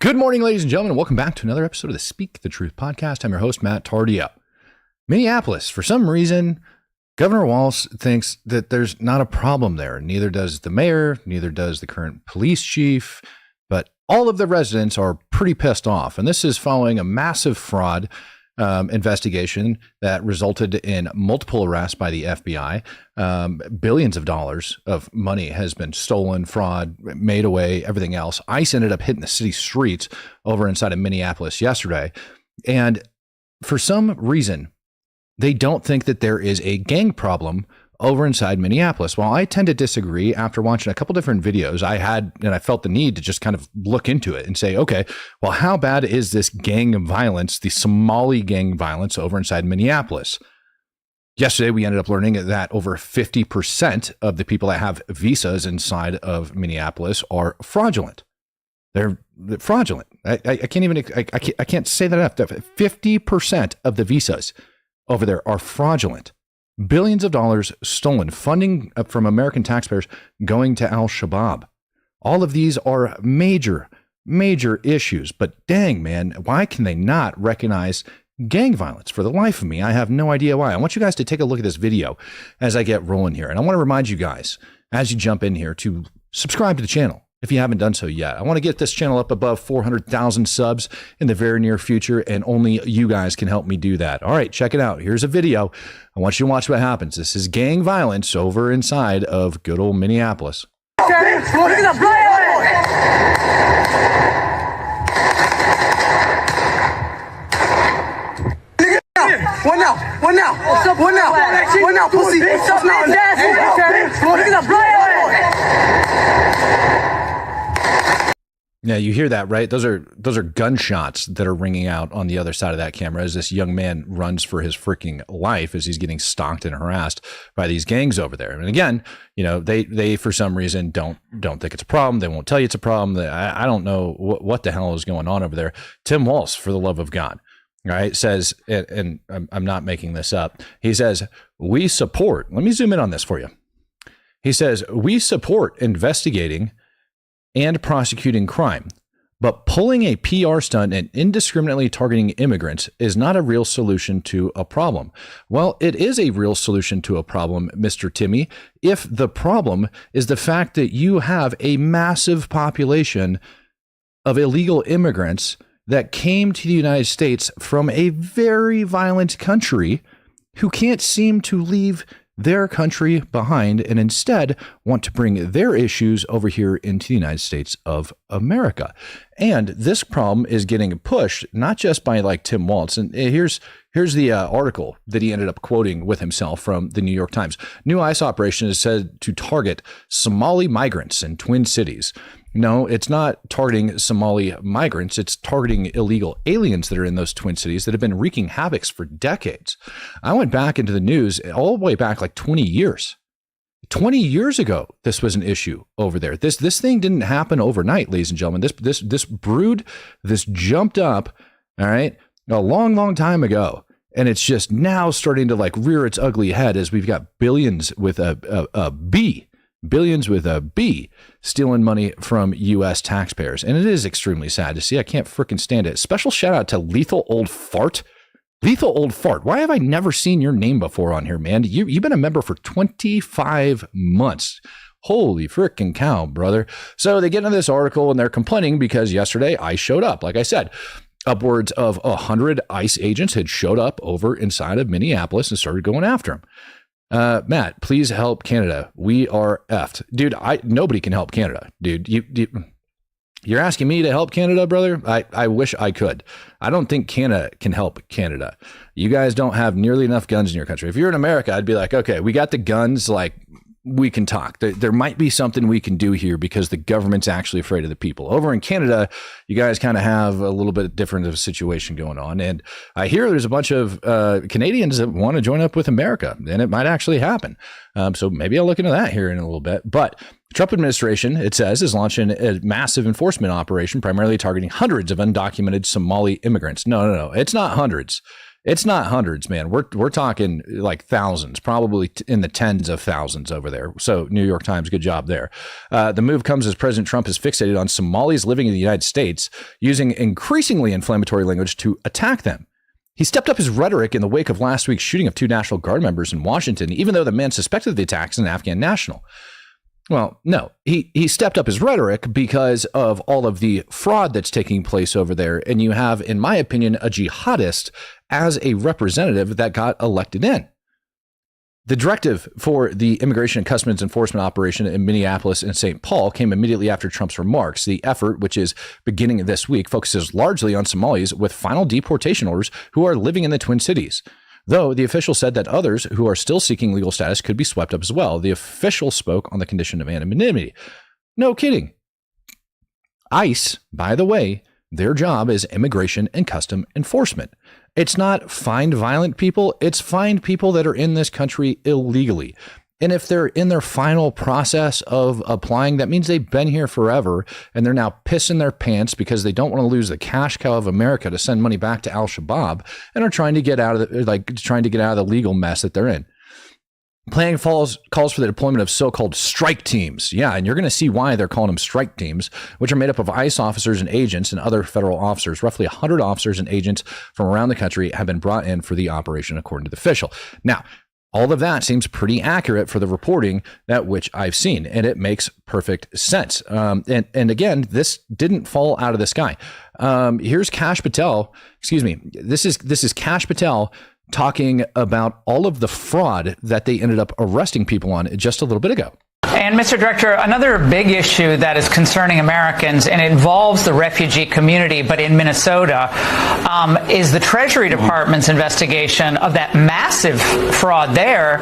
Good morning, ladies and gentlemen. Welcome back to another episode of the Speak the Truth podcast. I'm your host, Matt Tardio. Minneapolis, for some reason, Governor Walz thinks that there's not a problem there. Neither does the mayor, neither does the current police chief, but all of the residents are pretty pissed off. And this is following a massive fraud investigation that resulted in multiple arrests by the FBI. Billions of dollars of money has been stolen, fraud, made away, everything else. ICE ended up hitting the city streets over inside of Minneapolis yesterday. And for some reason, they don't think that there is a gang problem over inside Minneapolis. Well, I tend to disagree. After watching a couple different videos, I felt the need to just kind of look into it and say, okay, well, how bad is this gang violence, the Somali gang violence over inside Minneapolis? Yesterday, we ended up learning that over 50% of the people that have visas inside of Minneapolis are fraudulent. They're fraudulent. I can't say that enough. 50% of the visas over there are fraudulent. Billions of dollars stolen, funding from American taxpayers going to Al-Shabaab. All of these are major, major issues. But dang, man, why can they not recognize gang violence? For the life of me, I have no idea why. I want you guys to take a look at this video as I get rolling here. And I want to remind you guys, as you jump in here, to subscribe to the channel if you haven't done so yet. I want to get this channel up above 400,000 subs in the very near future, and only you guys can help me do that. All right, check it out. Here's a video. I want you to watch what happens. This is gang violence over inside of good old Minneapolis. Look at the What now? What now? What now? What now, pussy? Look at the Yeah, you hear that, right? Those are gunshots that are ringing out on the other side of that camera as this young man runs for his freaking life as he's getting stalked and harassed by these gangs over there. And again, you know, they for some reason don't think it's a problem. They won't tell you it's a problem. I don't know what the hell is going on over there. Tim Walz, for the love of God, right, says, and I'm not making this up. He says, we support. Let me zoom in on this for you. He says, we support investigating and prosecuting crime, but pulling a PR stunt and indiscriminately targeting immigrants is not a real solution to a problem. Well, it is a real solution to a problem, Mr. Timmy, if the problem is the fact that you have a massive population of illegal immigrants that came to the United States from a very violent country who can't seem to leave their country behind and instead want to bring their issues over here into the United States of America. And this problem is getting pushed not just by like Tim Walz. And here's the article that he ended up quoting with himself from the New York Times. New ICE operation is said to target Somali migrants in Twin Cities. No, it's not targeting Somali migrants. It's targeting illegal aliens that are in those Twin Cities that have been wreaking havoc for decades. I went back into the news all the way back like 20 years. 20 years ago, this was an issue over there. This thing didn't happen overnight, ladies and gentlemen. This brewed, this jumped up, all right, a long, long time ago. And it's just now starting to like rear its ugly head as we've got billions with a B stealing money from U.S. taxpayers. And it is extremely sad to see. I can't freaking stand it. Special shout out to Lethal Old Fart. Lethal Old Fart. Why have I never seen your name before on here, man? You've been a member for 25 months. Holy freaking cow, brother. So they get into this article and they're complaining because yesterday ICE showed up. Like I said, upwards of 100 ICE agents had showed up over inside of Minneapolis and started going after him. Matt, please help Canada. We are effed. Dude, nobody can help Canada. Dude, you're asking me to help Canada, brother? I wish I could. I don't think Canada can help Canada. You guys don't have nearly enough guns in your country. If you're in America, I'd be like, okay, we got the guns, like, we can talk. There might be something we can do here because the government's actually afraid of the people. Over in Canada, you guys kind of have a little bit different of a situation going on. And I hear there's a bunch of Canadians that want to join up with America, and it might actually happen. So maybe I'll look into that here in a little bit. But Trump administration, it says, is launching a massive enforcement operation primarily targeting hundreds of undocumented Somali immigrants. No. It's not hundreds. It's not hundreds, man. We're talking like thousands, probably in the tens of thousands over there. So New York Times, good job there. The move comes as President Trump is fixated on Somalis living in the United States, using increasingly inflammatory language to attack them. He stepped up his rhetoric in the wake of last week's shooting of 2 National Guard members in Washington, even though the man suspected the attacks an Afghan national. Well, no, he stepped up his rhetoric because of all of the fraud that's taking place over there. And you have, in my opinion, a jihadist as a representative that got elected in. The directive for the Immigration and Customs Enforcement operation in Minneapolis and St. Paul came immediately after Trump's remarks. The effort, which is beginning this week, focuses largely on Somalis with final deportation orders who are living in the Twin Cities. Though the official said that others who are still seeking legal status could be swept up as well. The official spoke on the condition of anonymity. No kidding. ICE, by the way, their job is Immigration and Customs Enforcement. It's not find violent people. It's find people that are in this country illegally. And if they're in their final process of applying, that means they've been here forever and they're now pissing their pants because they don't want to lose the cash cow of America to send money back to Al-Shabaab and are trying to get out of the legal mess that they're in. Planning calls for the deployment of so-called strike teams. Yeah, and you're going to see why they're calling them strike teams, which are made up of ICE officers and agents and other federal officers. Roughly 100 officers and agents from around the country have been brought in for the operation, according to the official. Now, all of that seems pretty accurate for the reporting that which I've seen, and it makes perfect sense. And again, this didn't fall out of the sky. Here's Kash Patel. Excuse me. This is Kash Patel talking about all of the fraud that they ended up arresting people on just a little bit ago. And Mr. Director, another big issue that is concerning Americans, and it involves the refugee community, but in Minnesota, is the Treasury Department's investigation of that massive fraud there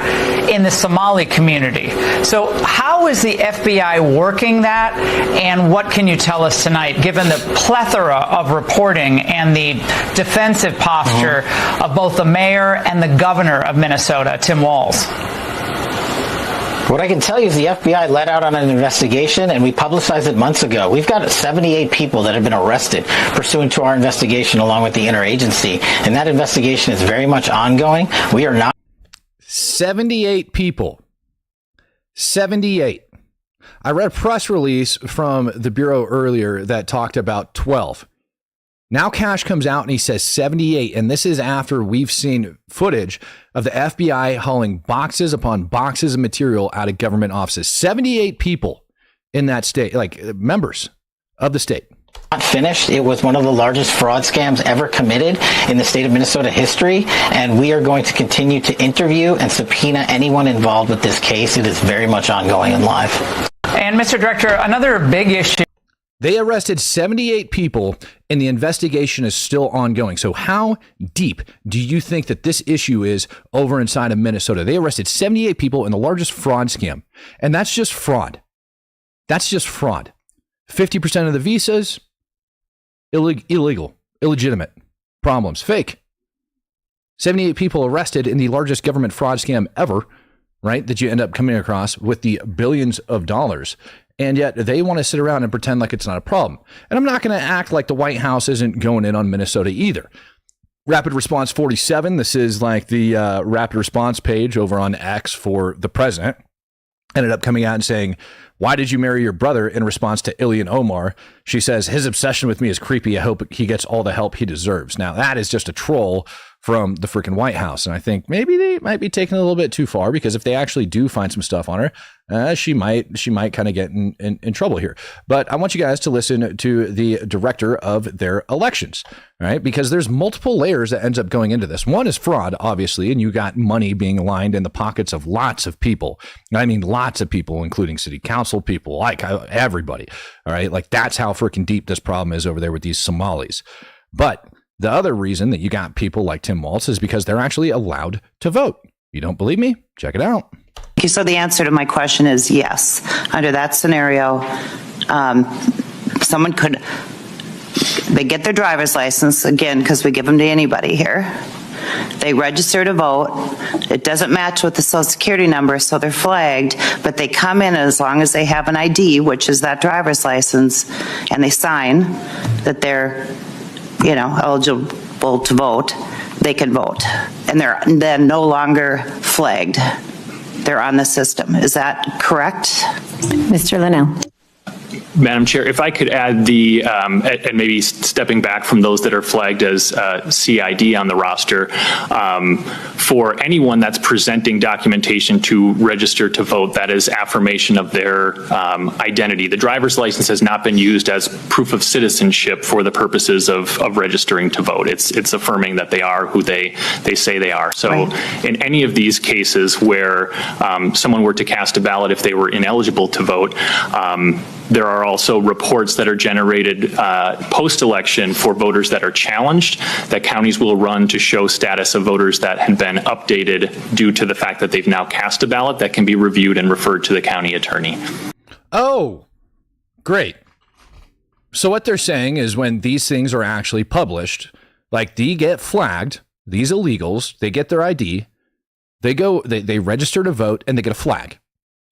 in the Somali community. So how is the FBI working that, and what can you tell us tonight, given the plethora of reporting and the defensive posture of both the mayor and the governor of Minnesota, Tim Walz? What I can tell you is the FBI let out on an investigation, and we publicized it months ago. We've got 78 people that have been arrested pursuant to our investigation along with the interagency, and that investigation is very much ongoing. We are not... 78 people. 78. I read a press release from the Bureau earlier that talked about 12. Now Kash comes out and he says 78, and this is after we've seen footage of the FBI hauling boxes upon boxes of material out of government offices. 78 people in that state, like members of the state. Not finished. It was one of the largest fraud scams ever committed in the state of Minnesota history, and we are going to continue to interview and subpoena anyone involved with this case. It is very much ongoing and live. And Mr. Director, another big issue. They arrested 78 people and the investigation is still ongoing. So how deep do you think that this issue is over inside of Minnesota? They arrested 78 people in the largest fraud scam. And that's just fraud. That's just fraud. 50% of the visas, illegal, illegitimate, problems, fake. 78 people arrested in the largest government fraud scam ever, right? That you end up coming across with the billions of dollars. And yet they want to sit around and pretend like it's not a problem. And I'm not going to act like the White House isn't going in on Minnesota either. Rapid Response 47, this is like the rapid response page over on X for the president, ended up coming out and saying, "Why did you marry your brother?" in response to Ilhan Omar. She says, "His obsession with me is creepy. I hope he gets all the help he deserves." Now, that is just a troll from the freaking White House. And I think maybe they might be taking it a little bit too far, because if they actually do find some stuff on her, she might kind of get in trouble here. But I want you guys to listen to the director of their elections, right? Because there's multiple layers that ends up going into this. One is fraud, obviously, and you got money being lined in the pockets of lots of people. I mean, lots of people, including city council people, like everybody. All right. Like, that's how freaking deep this problem is over there with these Somalis. But the other reason that you got people like Tim Walz is because they're actually allowed to vote. You don't believe me? Check it out. Okay, so the answer to my question is yes. Under that scenario, someone could, they get their driver's license, again, because we give them to anybody here. They register to vote. It doesn't match with the social security number, so they're flagged, but they come in as long as they have an ID, which is that driver's license, and they sign that they're eligible to vote. they can vote. And they're then no longer flagged. They're on the system. Is that correct? Mr. Linnell. Madam Chair, if I could add and maybe stepping back from those that are flagged as CID on the roster, for anyone that's presenting documentation to register to vote, that is affirmation of their identity. The driver's license has not been used as proof of citizenship for the purposes of registering to vote. It's affirming that they are who they say they are. So right. In any of these cases where someone were to cast a ballot if they were ineligible to vote, there are also reports that are generated post-election for voters that are challenged that counties will run to show status of voters that had been updated due to the fact that they've now cast a ballot that can be reviewed and referred to the county attorney. Oh, great. So what they're saying is when these things are actually published, like they get flagged, these illegals, they get their ID, they register to vote and they get a flag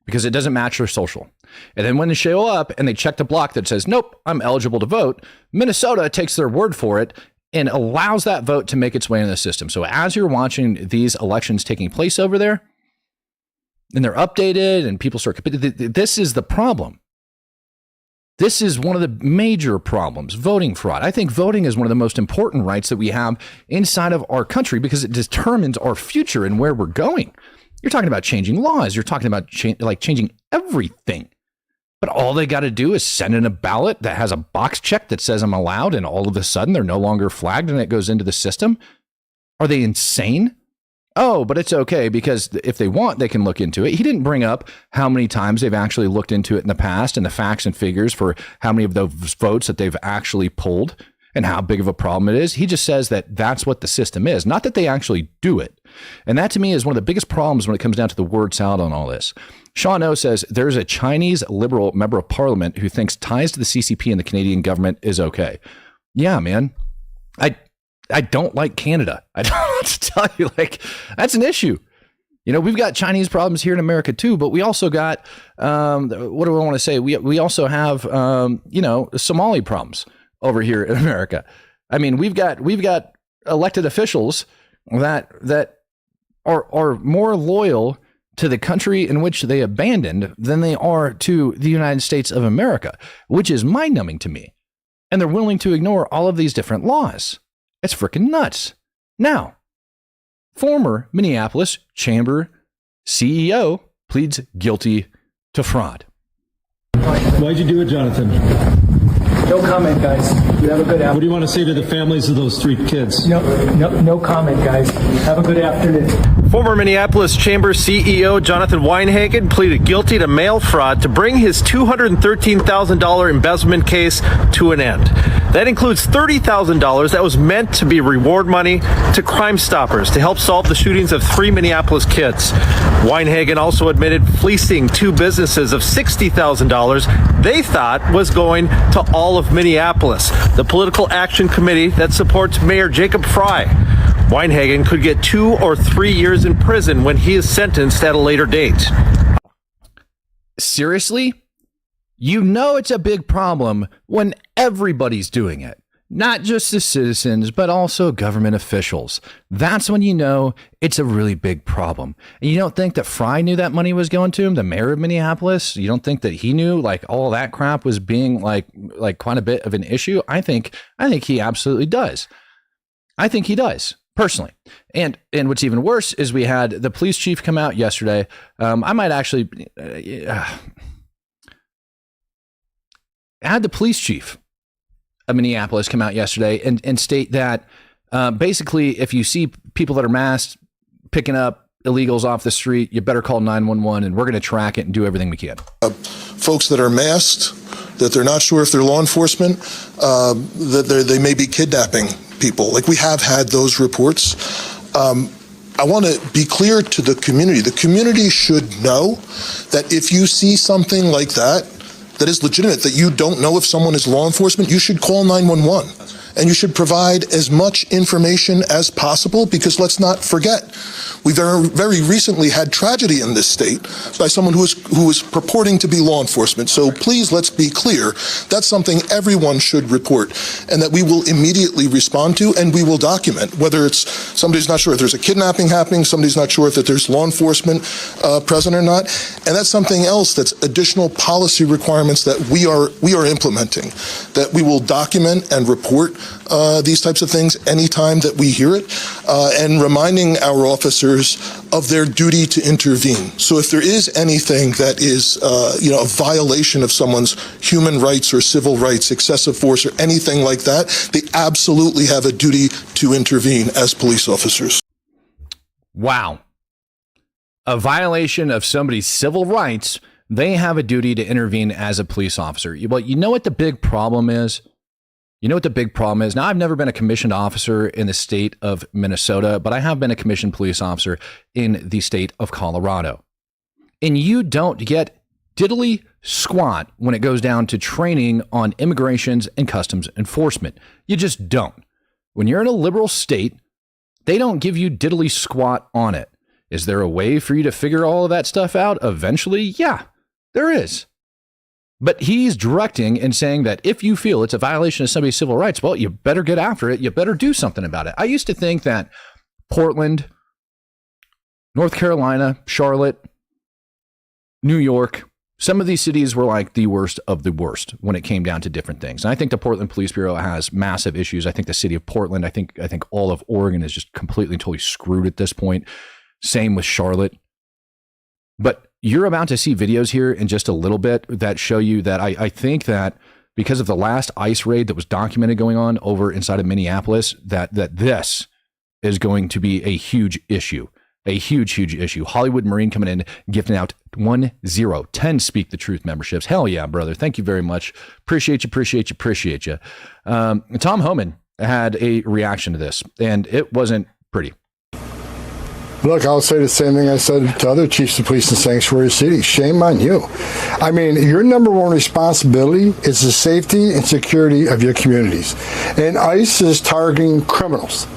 because it doesn't match their social. And then when they show up and they check the block that says, nope, I'm eligible to vote, Minnesota takes their word for it and allows that vote to make its way into the system. So as you're watching these elections taking place over there, and they're updated and people start, this is the problem. This is one of the major problems, voting fraud. I think voting is one of the most important rights that we have inside of our country because it determines our future and where we're going. You're talking about changing laws. You're talking about changing everything. But all they got to do is send in a ballot that has a box check that says I'm allowed, and all of a sudden they're no longer flagged and it goes into the system. Are they insane? Oh, but it's okay because if they want, they can look into it. He didn't bring up how many times they've actually looked into it in the past and the facts and figures for how many of those votes that they've actually pulled and how big of a problem it is. He just says that that's what the system is, not that they actually do it. And that to me is one of the biggest problems when it comes down to the word salad on all this. Sean O says there's a Chinese liberal member of parliament who thinks ties to the CCP and the Canadian government is okay. Yeah, man. I don't like Canada. I don't know what to tell you. Like, that's an issue. You know, we've got Chinese problems here in America too, but we also got, what do I want to say? We also have, Somali problems over here in America. I mean, we've got elected officials that are more loyal to the country in which they abandoned than they are to the United States of America, which is mind-numbing to me. And they're willing to ignore all of these different laws. It's freaking nuts. Now, former Minneapolis Chamber CEO pleads guilty to fraud. Why'd you do it, Jonathan? No comment, guys. You have a good afternoon. What do you want to say to the families of those 3 kids? No comment, guys. Have a good afternoon. Former Minneapolis Chamber CEO Jonathan Weinhagen pleaded guilty to mail fraud to bring his $213,000 embezzlement case to an end. That includes $30,000 that was meant to be reward money to Crime Stoppers to help solve the shootings of 3 Minneapolis kids. Weinhagen also admitted fleecing 2 businesses of $60,000 they thought was going to all of Minneapolis, the political action committee that supports Mayor Jacob Fry. Weinhagen could get 2 or 3 years in prison when he is sentenced at a later date. Seriously? You know it's a big problem when everybody's doing it. Not just the citizens, but also government officials. That's when you know it's a really big problem. And you don't think that Fry knew that money was going to him, the mayor of Minneapolis? You don't think that he knew like all that crap was being like quite a bit of an issue? I think he absolutely does. I think he does. Personally. And what's even worse is we had the police chief come out yesterday. I might actually had the police chief of Minneapolis come out yesterday and state that basically if you see people that are masked picking up illegals off the street, you better call 911 and we're going to track it and do everything we can. Folks that are masked, that they're not sure if they're law enforcement, that they may be kidnapping people. Like we have had those reports. I want to be clear to the community. The community should know that if you see something like that is legitimate, that you don't know if someone is law enforcement, you should call 911. And you should provide as much information as possible, because let's not forget, we very recently had tragedy in this state by someone who was purporting to be law enforcement. So please, let's be clear, that's something everyone should report, and that we will immediately respond to, and we will document, whether it's somebody's not sure if there's a kidnapping happening, somebody's not sure if that there's law enforcement present or not. And that's something else, that's additional policy requirements that we are implementing, that we will document and report these types of things anytime that we hear it, and reminding our officers of their duty to intervene. So if there is anything that is a violation of someone's human rights or civil rights, excessive force or anything like that, they absolutely have a duty to intervene as police officers. Wow. A violation of somebody's civil rights, they have a duty to intervene as a police officer. But you know what the big problem is? Now, I've never been a commissioned officer in the state of Minnesota, but I have been a commissioned police officer in the state of Colorado. And you don't get diddly squat when it goes down to training on immigrations and customs enforcement. You just don't. When you're in a liberal state, they don't give you diddly squat on it. Is there a way for you to figure all of that stuff out eventually? Yeah, there is. But he's directing and saying that if you feel it's a violation of somebody's civil rights, well, you better get after it. You better do something about it. I used to think that Portland, North Carolina, Charlotte, New York, some of these cities were like the worst of the worst when it came down to different things. And I think the Portland Police Bureau has massive issues. I think the city of Portland, I think all of Oregon is just completely and totally screwed at this point. Same with Charlotte. But you're about to see videos here in just a little bit that show you that I think that because of the last ICE raid that was documented going on over inside of Minneapolis, that this is going to be a huge issue. A huge issue. Hollywood Marine coming in, gifting out 10 Speak the Truth memberships. Hell yeah, brother. Thank you very much. Appreciate you. Tom Homan had a reaction to this, and it wasn't pretty. Look, I'll say the same thing I said to other chiefs of police in sanctuary cities. Shame on you. I mean, your number one responsibility is the safety and security of your communities. And ICE is targeting criminals.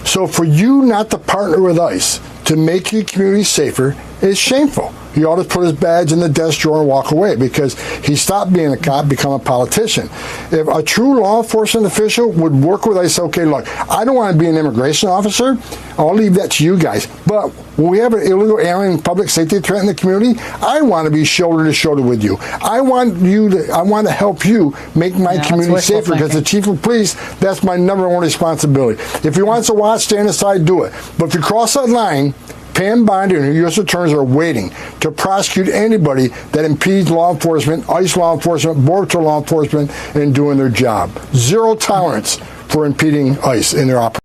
So for you not to partner with ICE to make your community safer is shameful. He ought to put his badge in the desk drawer and walk away, because he stopped being a cop, become a politician. If a true law enforcement official would work with ICE, okay, look, I don't want to be an immigration officer. I'll leave that to you guys. But when we have an illegal alien public safety threat in the community, I want to be shoulder to shoulder with you. I want to help you make my community safer, because the chief of police, that's my number one responsibility. If he wants to watch, stand aside, do it. But if you cross that line, Pam Bondi and her U.S. attorneys are waiting to prosecute anybody that impedes law enforcement, ICE law enforcement, border law enforcement in doing their job. Zero tolerance for impeding ICE in their operation.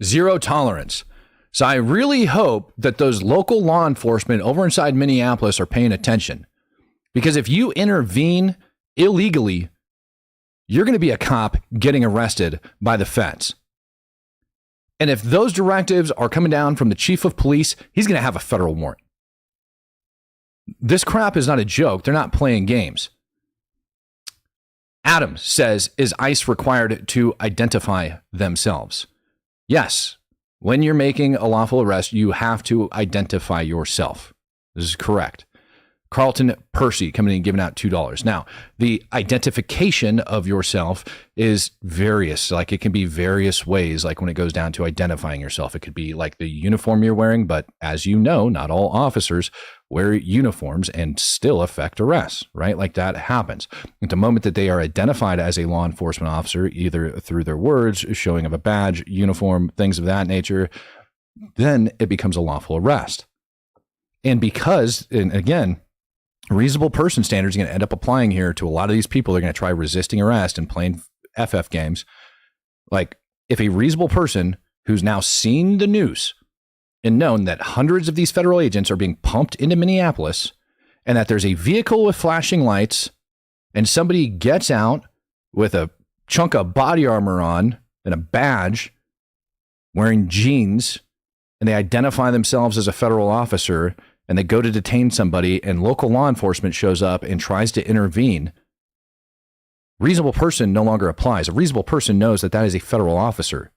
Zero tolerance. So I really hope that those local law enforcement over inside Minneapolis are paying attention, because if you intervene illegally, you're going to be a cop getting arrested by the feds. And if those directives are coming down from the chief of police, he's going to have a federal warrant. This crap is not a joke. They're not playing games. Adam says, is ICE required to identify themselves? Yes. When you're making a lawful arrest, you have to identify yourself. This is correct. Carlton Percy coming in and giving out $2. Now, the identification of yourself is various. Like, it can be various ways. Like when it goes down to identifying yourself, it could be like the uniform you're wearing. But as you know, not all officers wear uniforms and still affect arrests, right? Like that happens. At the moment that they are identified as a law enforcement officer, either through their words, showing of a badge, uniform, things of that nature, then it becomes a lawful arrest. And because, and again, reasonable person standards are going to end up applying here to a lot of these people. They're going to try resisting arrest and playing FF games. Like, if a reasonable person who's now seen the news and known that hundreds of these federal agents are being pumped into Minneapolis, and that there's a vehicle with flashing lights, and somebody gets out with a chunk of body armor on and a badge, wearing jeans, and they identify themselves as a federal officer, and they go to detain somebody, and local law enforcement shows up and tries to intervene, Reasonable person no longer applies. A reasonable person knows that that is a federal officer,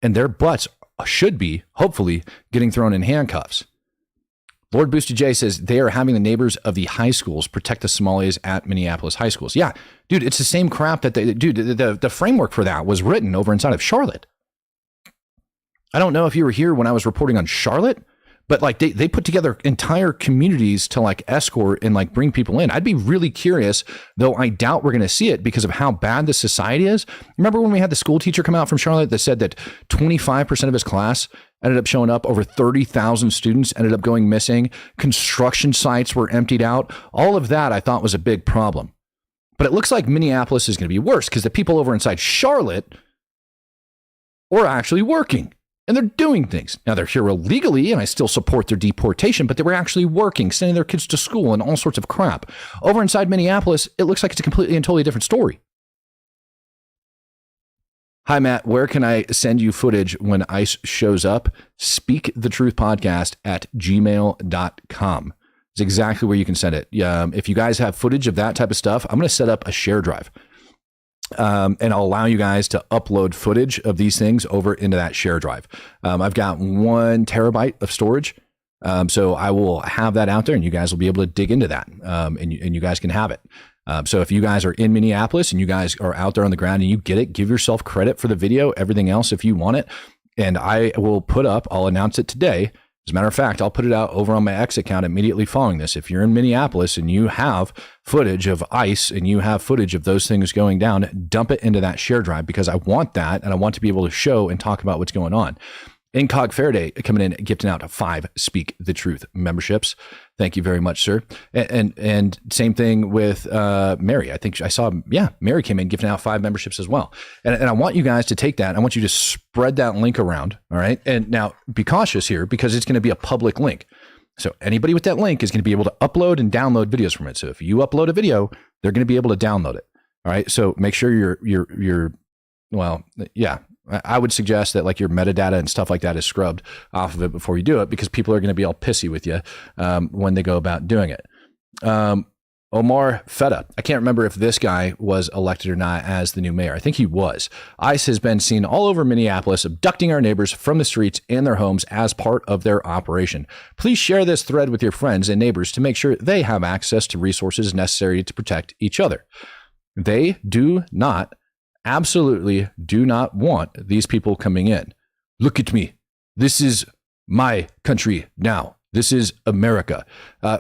and their butts should be, hopefully, getting thrown in handcuffs. Lord Booster J says they are having the neighbors of the high schools protect the Somalis at Minneapolis high schools. Yeah, dude, it's the same crap that the framework for that was written over inside of Charlotte. I don't know if you were here when I was reporting on Charlotte, but like they put together entire communities to like escort and like bring people in. I'd be really curious, though I doubt we're going to see it because of how bad the society is. Remember when we had the school teacher come out from Charlotte that said that 25% of his class ended up showing up, over 30,000 students ended up going missing, construction sites were emptied out. All of that I thought was a big problem. But it looks like Minneapolis is going to be worse because the people over inside Charlotte are actually working. And they're doing things. Now, they're here illegally, and I still support their deportation, but they were actually working, sending their kids to school and all sorts of crap. Over inside Minneapolis, it looks like it's a completely and totally different story. Hi, Matt. Where can I send you footage when ICE shows up? speakthetruthpodcast@gmail.com. It's exactly where you can send it. If you guys have footage of that type of stuff, I'm going to set up a share drive. And I'll allow you guys to upload footage of these things over into that share drive. I've got 1 terabyte of storage. So I will have that out there and you guys will be able to dig into that. And you guys can have it. So if you guys are in Minneapolis and you guys are out there on the ground and you get it, give yourself credit for the video, everything else if you want it. And I will I'll announce it today. As a matter of fact, I'll put it out over on my X account immediately following this. If you're in Minneapolis and you have footage of ICE and you have footage of those things going down, dump it into that share drive because I want that and I want to be able to show and talk about what's going on. Incog Faraday coming in, gifting out 5 Speak the Truth memberships. Thank you very much, sir. And same thing with Mary. I think I saw, Mary came in gifting out 5 memberships as well. And I want you guys to take that. I want you to spread that link around. All right. And now be cautious here because it's going to be a public link. So anybody with that link is going to be able to upload and download videos from it. So if you upload a video, they're going to be able to download it. All right. So make sure I would suggest that like your metadata and stuff like that is scrubbed off of it before you do it because people are going to be all pissy with you when they go about doing it. Omar Feta. I can't remember if this guy was elected or not as the new mayor. I think he was. ICE has been seen all over Minneapolis abducting our neighbors from the streets and their homes as part of their operation. Please share this thread with your friends and neighbors to make sure they have access to resources necessary to protect each other. They absolutely do not want these people coming in. Look at me. This is my country now. This is America.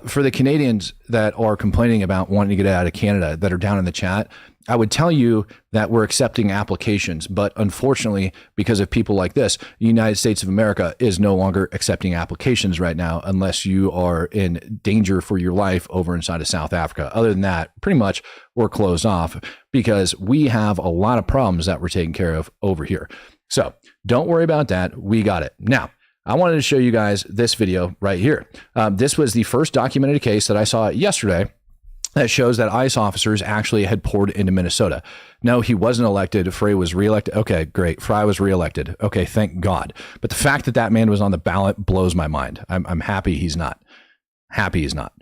For the Canadians that are complaining about wanting to get out of Canada that are down in the chat, I would tell you that we're accepting applications. But unfortunately, because of people like this, the United States of America is no longer accepting applications right now unless you are in danger for your life over inside of South Africa. Other than that, pretty much we're closed off because we have a lot of problems that we're taking care of over here. So don't worry about that. We got it. Now, I wanted to show you guys this video right here. This was the first documented case that I saw yesterday that shows that ICE officers actually had poured into Minnesota. No, he wasn't elected. Frey was reelected. Okay, great. Frey was reelected. Okay, thank God. But the fact that that man was on the ballot blows my mind. I'm happy he's not. Happy he's not.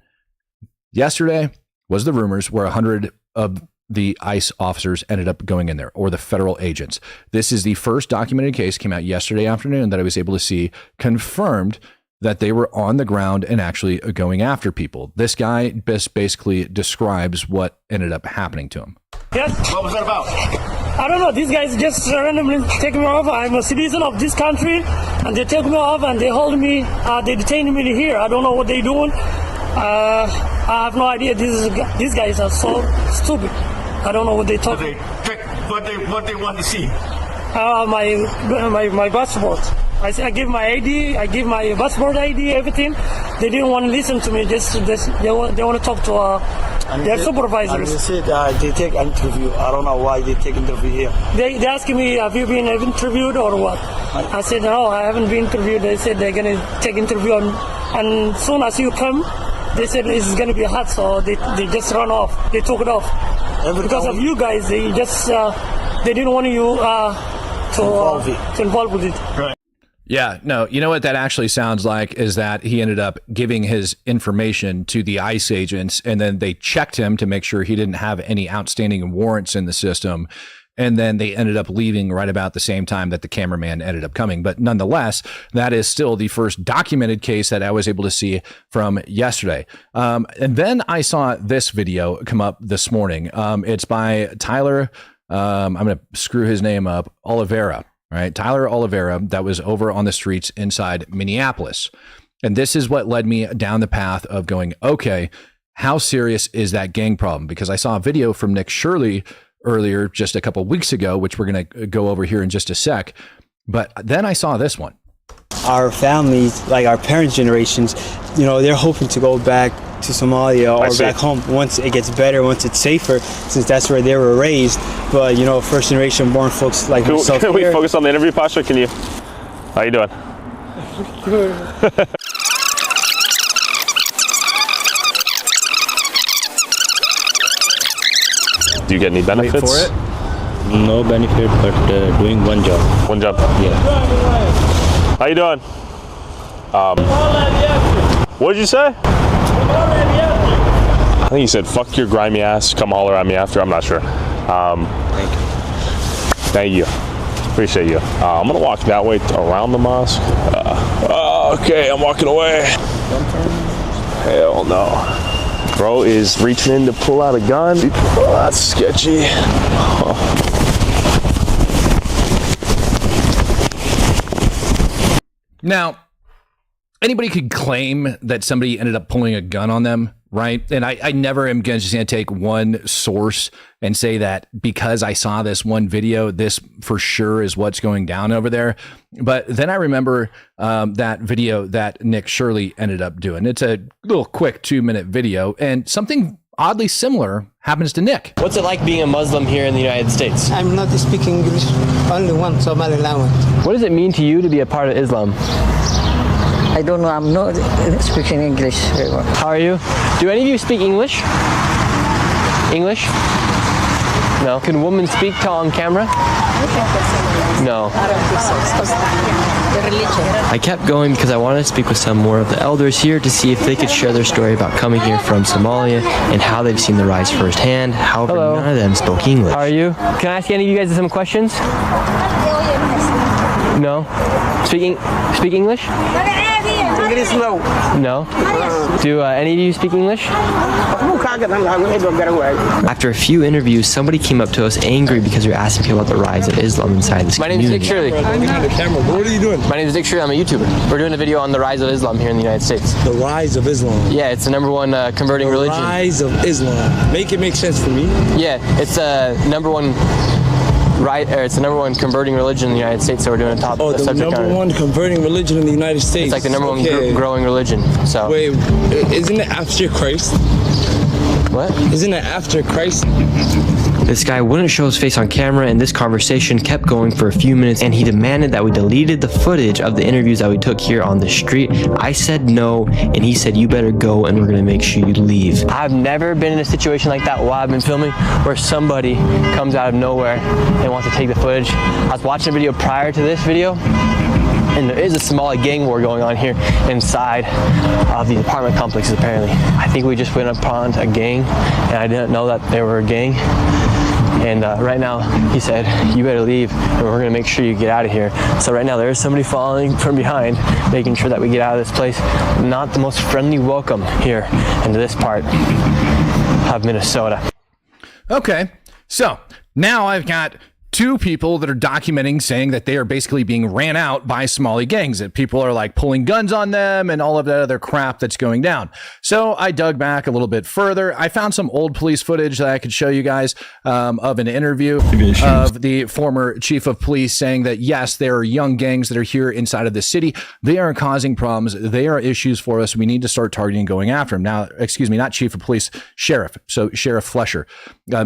Yesterday was the rumors where 100 of the ICE officers ended up going in there, or the federal agents. This is the first documented case, came out yesterday afternoon, that I was able to see confirmed that they were on the ground and actually going after people. This guy basically describes what ended up happening to him. Yes? What was that about? I don't know. These guys just randomly take me off. I'm a citizen of this country, and they take me off and they hold me, they detain me here. I don't know what they're doing. I have no idea. These guys are so stupid. I don't know what they talk. What they want to see? My passport. I give my ID. I give my passport ID. Everything. They didn't want to listen to me. They want to talk to their supervisors. And they said they take interview. I don't know why they take interview here. They asking me, have you been interviewed or what? I said no, I haven't been interviewed. They said they're gonna take interview and soon as you come, they said it's gonna be hot. So they just run off. They took it off. Because of you guys, they just they didn't want you to involve with it. Right. Yeah, no, you know what that actually sounds like is that he ended up giving his information to the ICE agents, and then they checked him to make sure he didn't have any outstanding warrants in the system. And then they ended up leaving right about the same time that the cameraman ended up coming. But nonetheless, that is still the first documented case that I was able to see from yesterday. And then I saw this video come up this morning. It's by Tyler, I'm going to screw his name up, Oliveira. Right, Tyler Oliveira, that was over on the streets inside Minneapolis. And this is what led me down the path of going, okay, how serious is that gang problem? Because I saw a video from Nick Shirley earlier, just a couple of weeks ago, which we're going to go over here in just a sec. But then I saw this one. Our families, like our parents' generations, you know, they're hoping to go back to Somalia or back home once it gets better, once it's safer, since that's where they were raised. But, you know, first generation born folks like myself. Can we focus on the interview posture? How you doing? Good. Do you get any benefits? Wait for it? No benefit, but doing one job. One job? Yeah. How you doing? What did you say? I think you said, fuck your grimy ass, come holler at me after. I'm not sure. Thank you. Thank you. Appreciate you. I'm going to walk that way around the mosque. Okay, I'm walking away. Hell no. Bro is reaching in to pull out a gun. Oh, that's sketchy. Now, anybody could claim that somebody ended up pulling a gun on them, right? And I never am just going to take one source and say that because I saw this one video, this for sure is what's going down over there. But then I remember that video that Nick Shirley ended up doing. It's a little quick 2-minute video, and something oddly similar happens to Nick. What's it like being a Muslim here in the United States? I'm not speaking English, only one Somali language. What does it mean to you to be a part of Islam? I don't know, I'm not speaking English very well. How are you? Do any of you speak English? English? No. Can women speak to on camera? No. I kept going because I wanted to speak with some more of the elders here to see if they could share their story about coming here from Somalia and how they've seen the rise firsthand. However, none of them spoke English. How are you? Can I ask any of you guys some questions? No. Speak English? English, no. No. Do any of you speak English? After a few interviews, somebody came up to us angry because we were asking people about the rise of Islam inside this community. My name is Nick Shirley. What are you doing? My name is Nick Shirley. I'm a YouTuber. We're doing a video on the rise of Islam here in the United States. The rise of Islam? Yeah, it's the #1 converting religion. The rise of Islam. Make it make sense for me. Yeah, it's #1 it's the #1 converting religion in the United States, so we're doing a top the subject on it. #1 converting religion in the United States. It's like the #1 growing religion. So wait, isn't it after Christ? What? Isn't it after Christ? This guy wouldn't show his face on camera, and this conversation kept going for a few minutes, and he demanded that we deleted the footage of the interviews that we took here on the street. I said no, and he said, you better go, and we're going to make sure you leave. I've never been in a situation like that while I've been filming, where somebody comes out of nowhere and wants to take the footage. I was watching a video prior to this video, and there is a Somali gang war going on here inside of the apartment complexes, apparently. I think we just went upon a gang, and I didn't know that they were a gang. And right now, he said, you better leave, and we're going to make sure you get out of here. So right now, there is somebody following from behind, making sure that we get out of this place. Not the most friendly welcome here into this part of Minnesota. Okay, so now I've got two people that are documenting saying that they are basically being ran out by Somali gangs, that people are like pulling guns on them and all of that other crap that's going down. So I dug back a little bit further. I found some old police footage that I could show you guys of an interview of the former chief of police saying that, yes, there are young gangs that are here inside of the city. They are causing problems. They are issues for us. We need to start targeting and going after them. Now, excuse me, not chief of police, sheriff. So Sheriff Flesher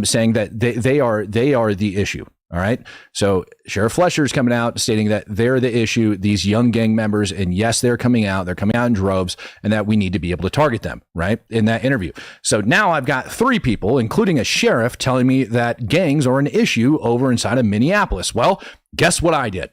saying that they are the issue. All right. So Sheriff Flesher is coming out stating that they're the issue, these young gang members. And yes, they're coming out in droves, and that we need to be able to target them, right, in that interview. So now I've got three people, including a sheriff, telling me that gangs are an issue over inside of Minneapolis. Well, guess what I did?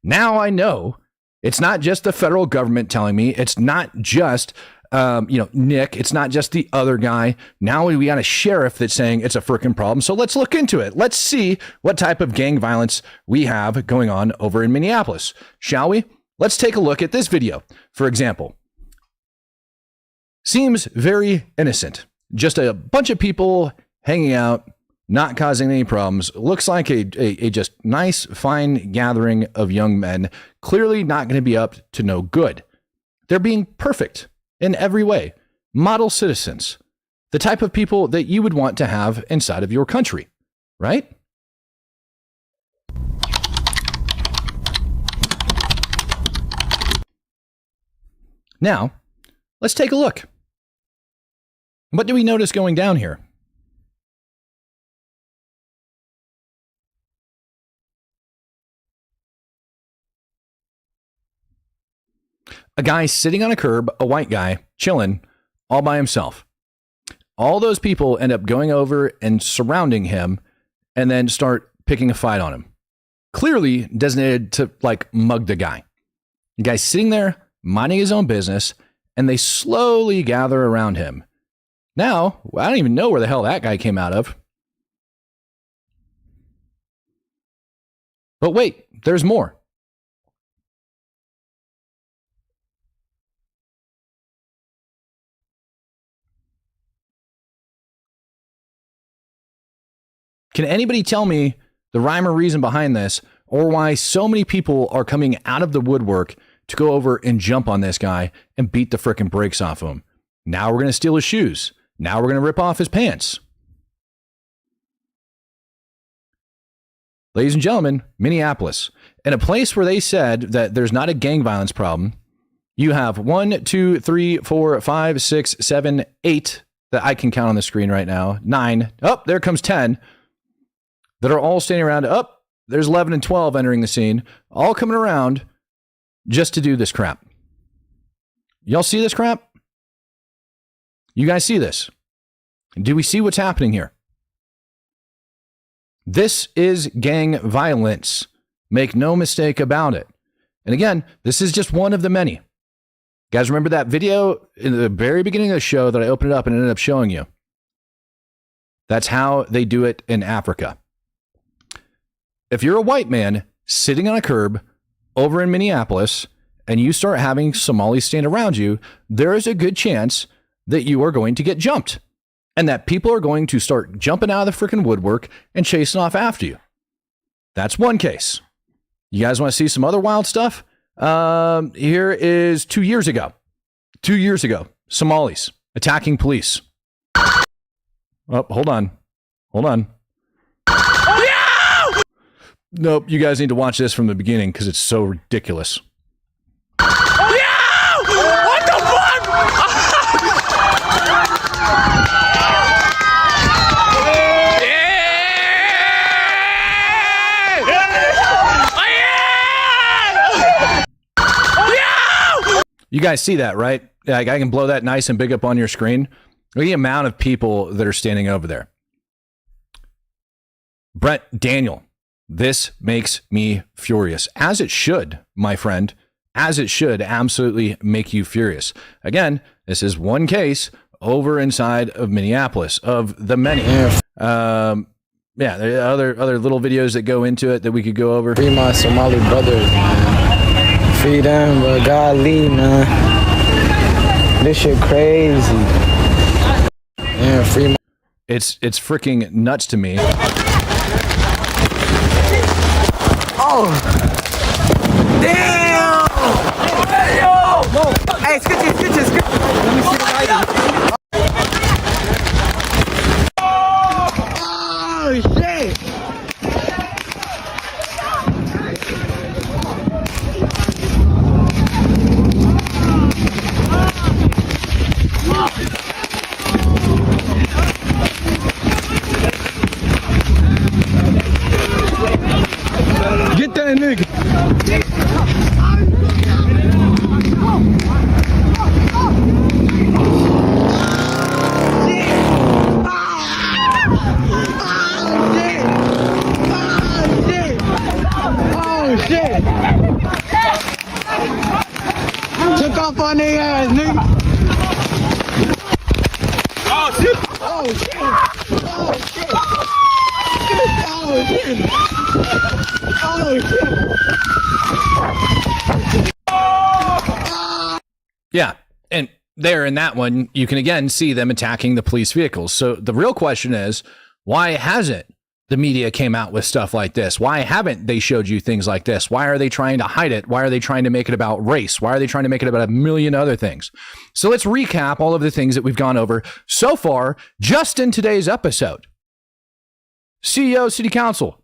Now I know It's not just the federal government telling me. It's not just, Nick. It's not just the other guy. Now we got a sheriff that's saying it's a freaking problem. So let's look into it. Let's see what type of gang violence we have going on over in Minneapolis, shall we? Let's take a look at this video, for example. Seems very innocent. Just a bunch of people hanging out, not causing any problems. Looks like a just nice, fine gathering of young men, clearly not going to be up to no good. They're being perfect in every way. Model citizens. The type of people that you would want to have inside of your country, right? Now, let's take a look. What do we notice going down here? A guy sitting on a curb, a white guy, chilling, all by himself. All those people end up going over and surrounding him and then start picking a fight on him. Clearly designated to, mug the guy. The guy's sitting there, minding his own business, and they slowly gather around him. Now, I don't even know where the hell that guy came out of. But wait, there's more. Can anybody tell me the rhyme or reason behind this, or why so many people are coming out of the woodwork to go over and jump on this guy and beat the frickin' brakes off of him? Now we're going to steal his shoes. Now we're going to rip off his pants. Ladies and gentlemen, Minneapolis, in a place where they said that there's not a gang violence problem, you have 1, 2, 3, 4, 5, 6, 7, 8 that I can count on the screen right now. 9. Oh, there comes 10 that are all standing around. Oh, there's 11 and 12 entering the scene, all coming around just to do this crap. Y'all see this crap? You guys see this? Do we see what's happening here? This is gang violence. Make no mistake about it. And again, this is just one of the many. Guys, remember that video in the very beginning of the show that I opened it up and ended up showing you? That's how they do it in Africa. If you're a white man sitting on a curb over in Minneapolis and you start having Somalis stand around you, there is a good chance that you are going to get jumped and that people are going to start jumping out of the freaking woodwork and chasing off after you. That's one case. You guys want to see some other wild stuff? Here is 2 years ago. 2 years ago, Somalis attacking police. Oh, hold on. Hold on. Nope, you guys need to watch this from the beginning because it's so ridiculous. What the fuck? You guys see that, right? Like, I can blow that nice and big up on your screen. Look at the amount of people that are standing over there. Brett Daniel. This makes me furious, as it should, my friend, as it should absolutely make you furious. Again, this is one case over inside of Minneapolis of the many. There are other little videos that go into it that we could go over. Free my Somali brothers, man. Free them, but God lead, man. This shit crazy. Yeah, free my... It's freaking nuts to me. Oh! Damn! Hey, scooch it. Let me see the lighting. Oh, shit! Get that nigga. Oh shit. off on their ass, nigga. Oh shit! Oh shit! Oh shit! Oh shit! Yeah, and there in that one, you can again see them attacking the police vehicles. So the real question is, why hasn't the media came out with stuff like this? Why haven't they showed you things like this? Why are they trying to hide it? Why are they trying to make it about race? Why are they trying to make it about a million other things? So let's recap all of the things that we've gone over so far just in today's episode. CEO, City Council,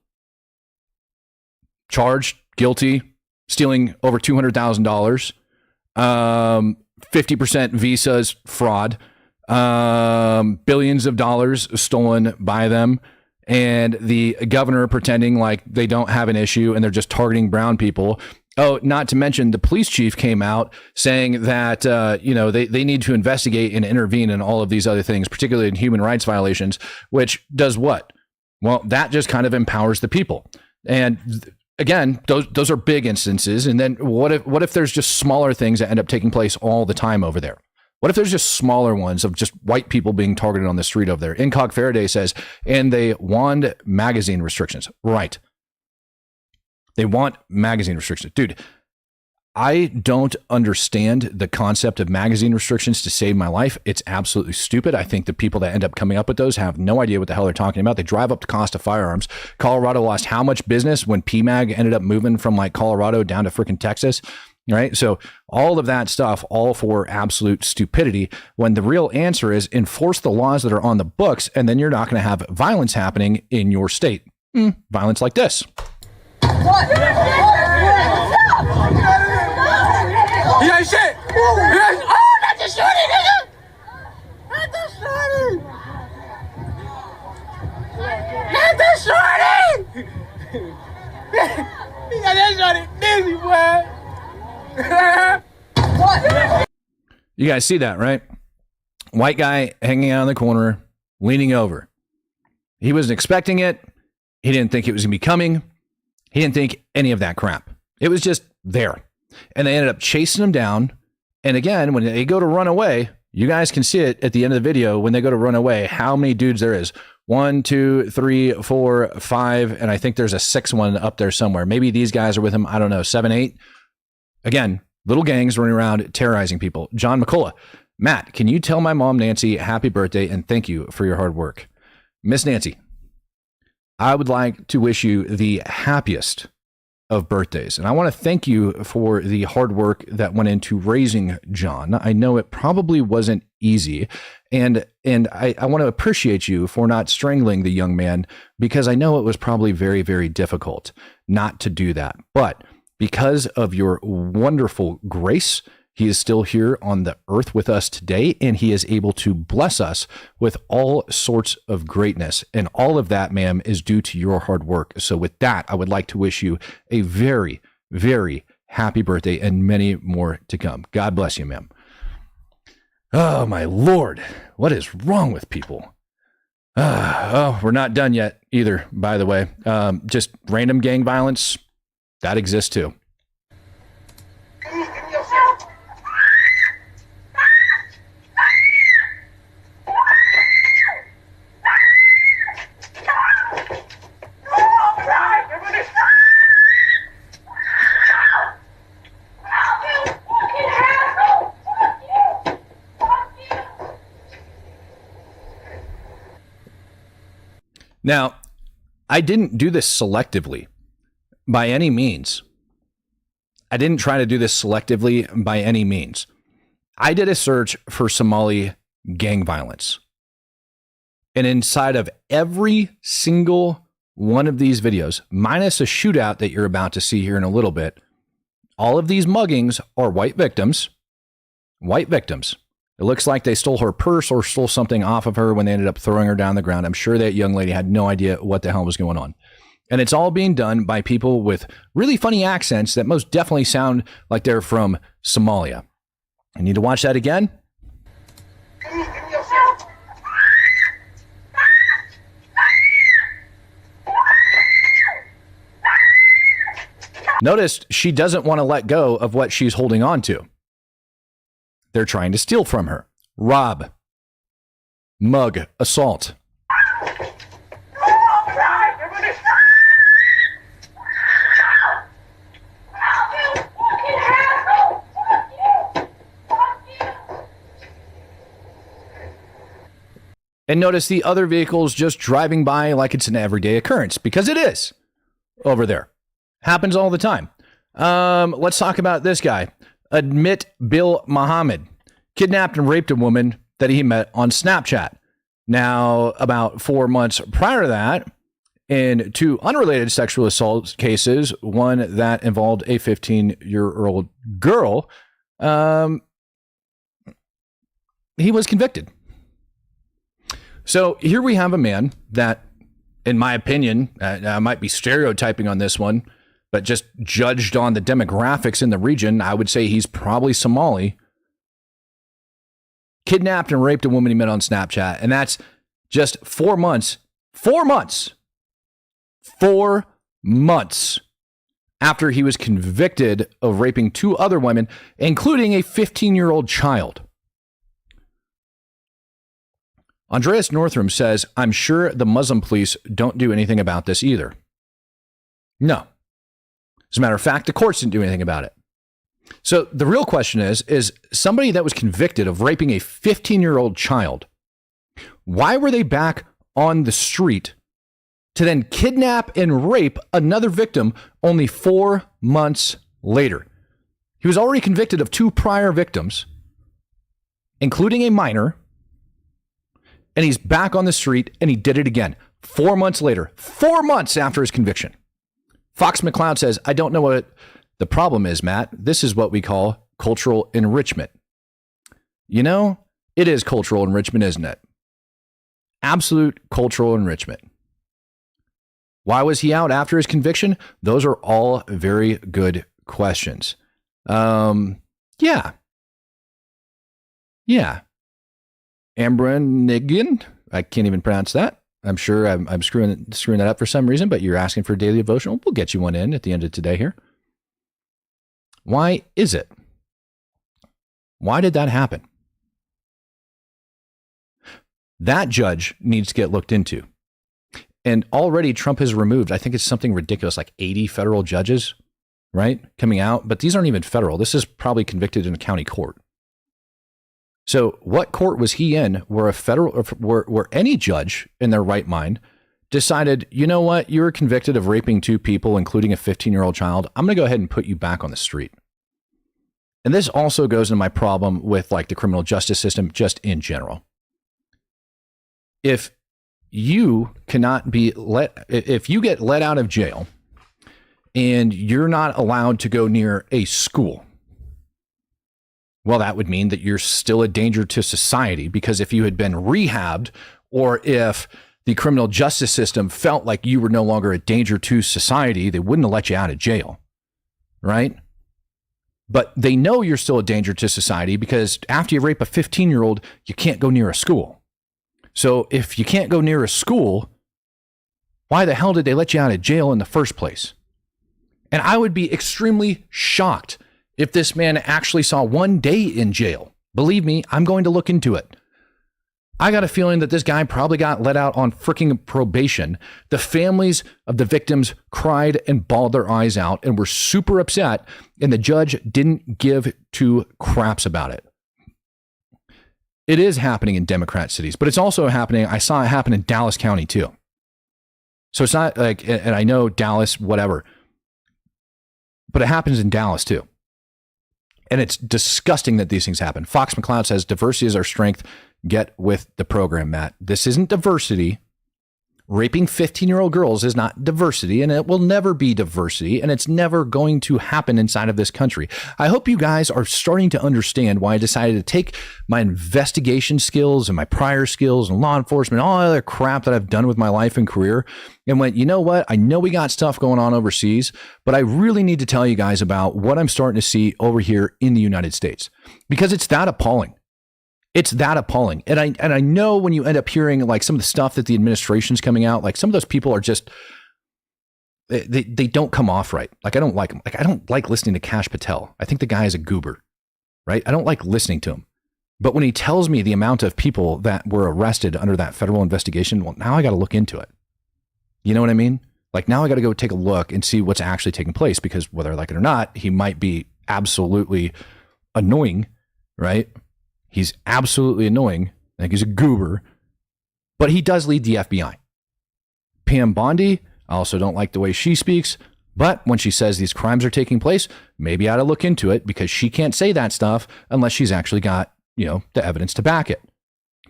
charged, guilty, stealing over $200,000. 50% visas fraud, billions of dollars stolen by them, and the governor pretending like they don't have an issue and they're just targeting brown people. Oh, not to mention the police chief came out saying that, they need to investigate and intervene in all of these other things, particularly in human rights violations, which does what? Well, that just kind of empowers the people. And again, those are big instances. And then what if there's just smaller things that end up taking place all the time over there? What if there's just smaller ones of just white people being targeted on the street over there? Incog Faraday says, and they want magazine restrictions. Right. They want magazine restrictions. Dude, I don't understand the concept of magazine restrictions to save my life. It's absolutely stupid. I think the people that end up coming up with those have no idea what the hell they're talking about. They drive up the cost of firearms. Colorado lost how much business when PMAG ended up moving from like Colorado down to freaking Texas, right? So all of that stuff, all for absolute stupidity, when the real answer is enforce the laws that are on the books, and then you're not going to have violence happening in your state. Violence like this. What? Yeah, shit! Oh, that's a shorty, nigga! That's a shorty! That's a shorty! He got that shorty busy, boy! What? You guys see that, right? White guy hanging out in the corner, leaning over. He wasn't expecting it. He didn't think it was going to be coming. He didn't think any of that crap. It was just there. And they ended up chasing him down. And again, when they go to run away, you guys can see it at the end of the video. When they go to run away, how many dudes there is. 1, 2, 3, 4, 5. And I think there's a 6th one up there somewhere. Maybe these guys are with him. I don't know. 7, 8. Again, little gangs running around terrorizing people. John McCullough. Matt, can you tell my mom, Nancy, happy birthday and thank you for your hard work? Miss Nancy, I would like to wish you the happiest of birthdays. And I want to thank you for the hard work that went into raising John. I know it probably wasn't easy. And I want to appreciate you for not strangling the young man, because I know it was probably very, very difficult not to do that. But because of your wonderful grace, he is still here on the earth with us today, and he is able to bless us with all sorts of greatness. And all of that, ma'am, is due to your hard work. So with that, I would like to wish you a very, very happy birthday and many more to come. God bless you, ma'am. Oh, my Lord. What is wrong with people? We're not done yet either, by the way. Just random gang violence, that exists too. Now, I didn't do this selectively by any means. I didn't try to do this selectively by any means. I did a search for Somali gang violence. And inside of every single one of these videos, minus a shootout that you're about to see here in a little bit, all of these muggings are white victims. White victims. It looks like they stole her purse or stole something off of her when they ended up throwing her down the ground. I'm sure that young lady had no idea what the hell was going on. And it's all being done by people with really funny accents that most definitely sound like they're from Somalia. I need to watch that again. Notice she doesn't want to let go of what she's holding on to. they're trying to steal from her. Rob, mug, assault. And notice the other vehicles just driving by like it's an everyday occurrence, because it is over there. Happens all the time. Let's talk about this guy. Admit Bill Muhammad kidnapped and raped a woman that he met on Snapchat. Now, about 4 months prior to that, in 2 unrelated sexual assault cases, one that involved a 15-year-old girl, he was convicted. So here we have a man that, in my opinion, I might be stereotyping on this one, but just judged on the demographics in the region, I would say he's probably Somali. Kidnapped and raped a woman he met on Snapchat. And that's just 4 months. 4 months. 4 months after he was convicted of raping 2 other women, including a 15-year-old child. Andreas Northrum says, I'm sure the Muslim police don't do anything about this either. No. As a matter of fact, the courts didn't do anything about it. So the real question is somebody that was convicted of raping a 15-year-old child, why were they back on the street to then kidnap and rape another victim only 4 months later? He was already convicted of 2 prior victims, including a minor, and he's back on the street, and he did it again 4 months later, 4 months after his conviction. Fox McCloud says, I don't know what the problem is, Matt. This is what we call cultural enrichment. You know, it is cultural enrichment, isn't it? Absolute cultural enrichment. Why was he out after his conviction? Those are all very good questions. Yeah. Ambranigan, I can't even pronounce that. I'm sure I'm screwing that up for some reason, but you're asking for a daily devotional. We'll get you one in at the end of today here. Why is it? Why did that happen? That judge needs to get looked into. And already Trump has removed, I think it's something ridiculous, like 80 federal judges, right? Coming out. But these aren't even federal. This is probably convicted in a county court. So what court was he in where where any judge in their right mind decided, you know what, you were convicted of raping 2 people, including a 15-year-old child. I'm going to go ahead and put you back on the street. And this also goes into my problem with like the criminal justice system just in general. If you cannot be if you get let out of jail and you're not allowed to go near a school, well, that would mean that you're still a danger to society, because if you had been rehabbed, or if the criminal justice system felt like you were no longer a danger to society, they wouldn't have let you out of jail, right? But they know you're still a danger to society because after you rape a 15-year-old, you can't go near a school. So if you can't go near a school, why the hell did they let you out of jail in the first place? And I would be extremely shocked if this man actually saw 1 day in jail. Believe me, I'm going to look into it. I got a feeling that this guy probably got let out on freaking probation. The families of the victims cried and bawled their eyes out and were super upset, and the judge didn't give 2 craps about it. It is happening in Democrat cities, but it's also happening. I saw it happen in Dallas County too. So it's not like, and I know Dallas, whatever, but it happens in Dallas too. And it's disgusting that these things happen. Fox McCloud says, diversity is our strength. Get with the program, Matt. This isn't diversity. Raping 15-year-old girls is not diversity, and it will never be diversity, and it's never going to happen inside of this country. I hope you guys are starting to understand why I decided to take my investigation skills and my prior skills and law enforcement, all other crap that I've done with my life and career, and went, you know what? I know we got stuff going on overseas, but I really need to tell you guys about what I'm starting to see over here in the United States, because it's that appalling. It's that appalling. And I know when you end up hearing like some of the stuff that the administration's coming out, like some of those people are just, they don't come off right. Like I don't like them. Like I don't like listening to Kash Patel. I think the guy is a goober, right? I don't like listening to him. But when he tells me the amount of people that were arrested under that federal investigation, well, now I got to look into it. You know what I mean? Like, now I got to go take a look and see what's actually taking place, because whether I like it or not, he might be absolutely annoying, right? He's absolutely annoying. I think he's a goober, but he does lead the FBI. Pam Bondi, I also don't like the way she speaks, but when she says these crimes are taking place, maybe I ought to look into it, because she can't say that stuff unless she's actually got, the evidence to back it.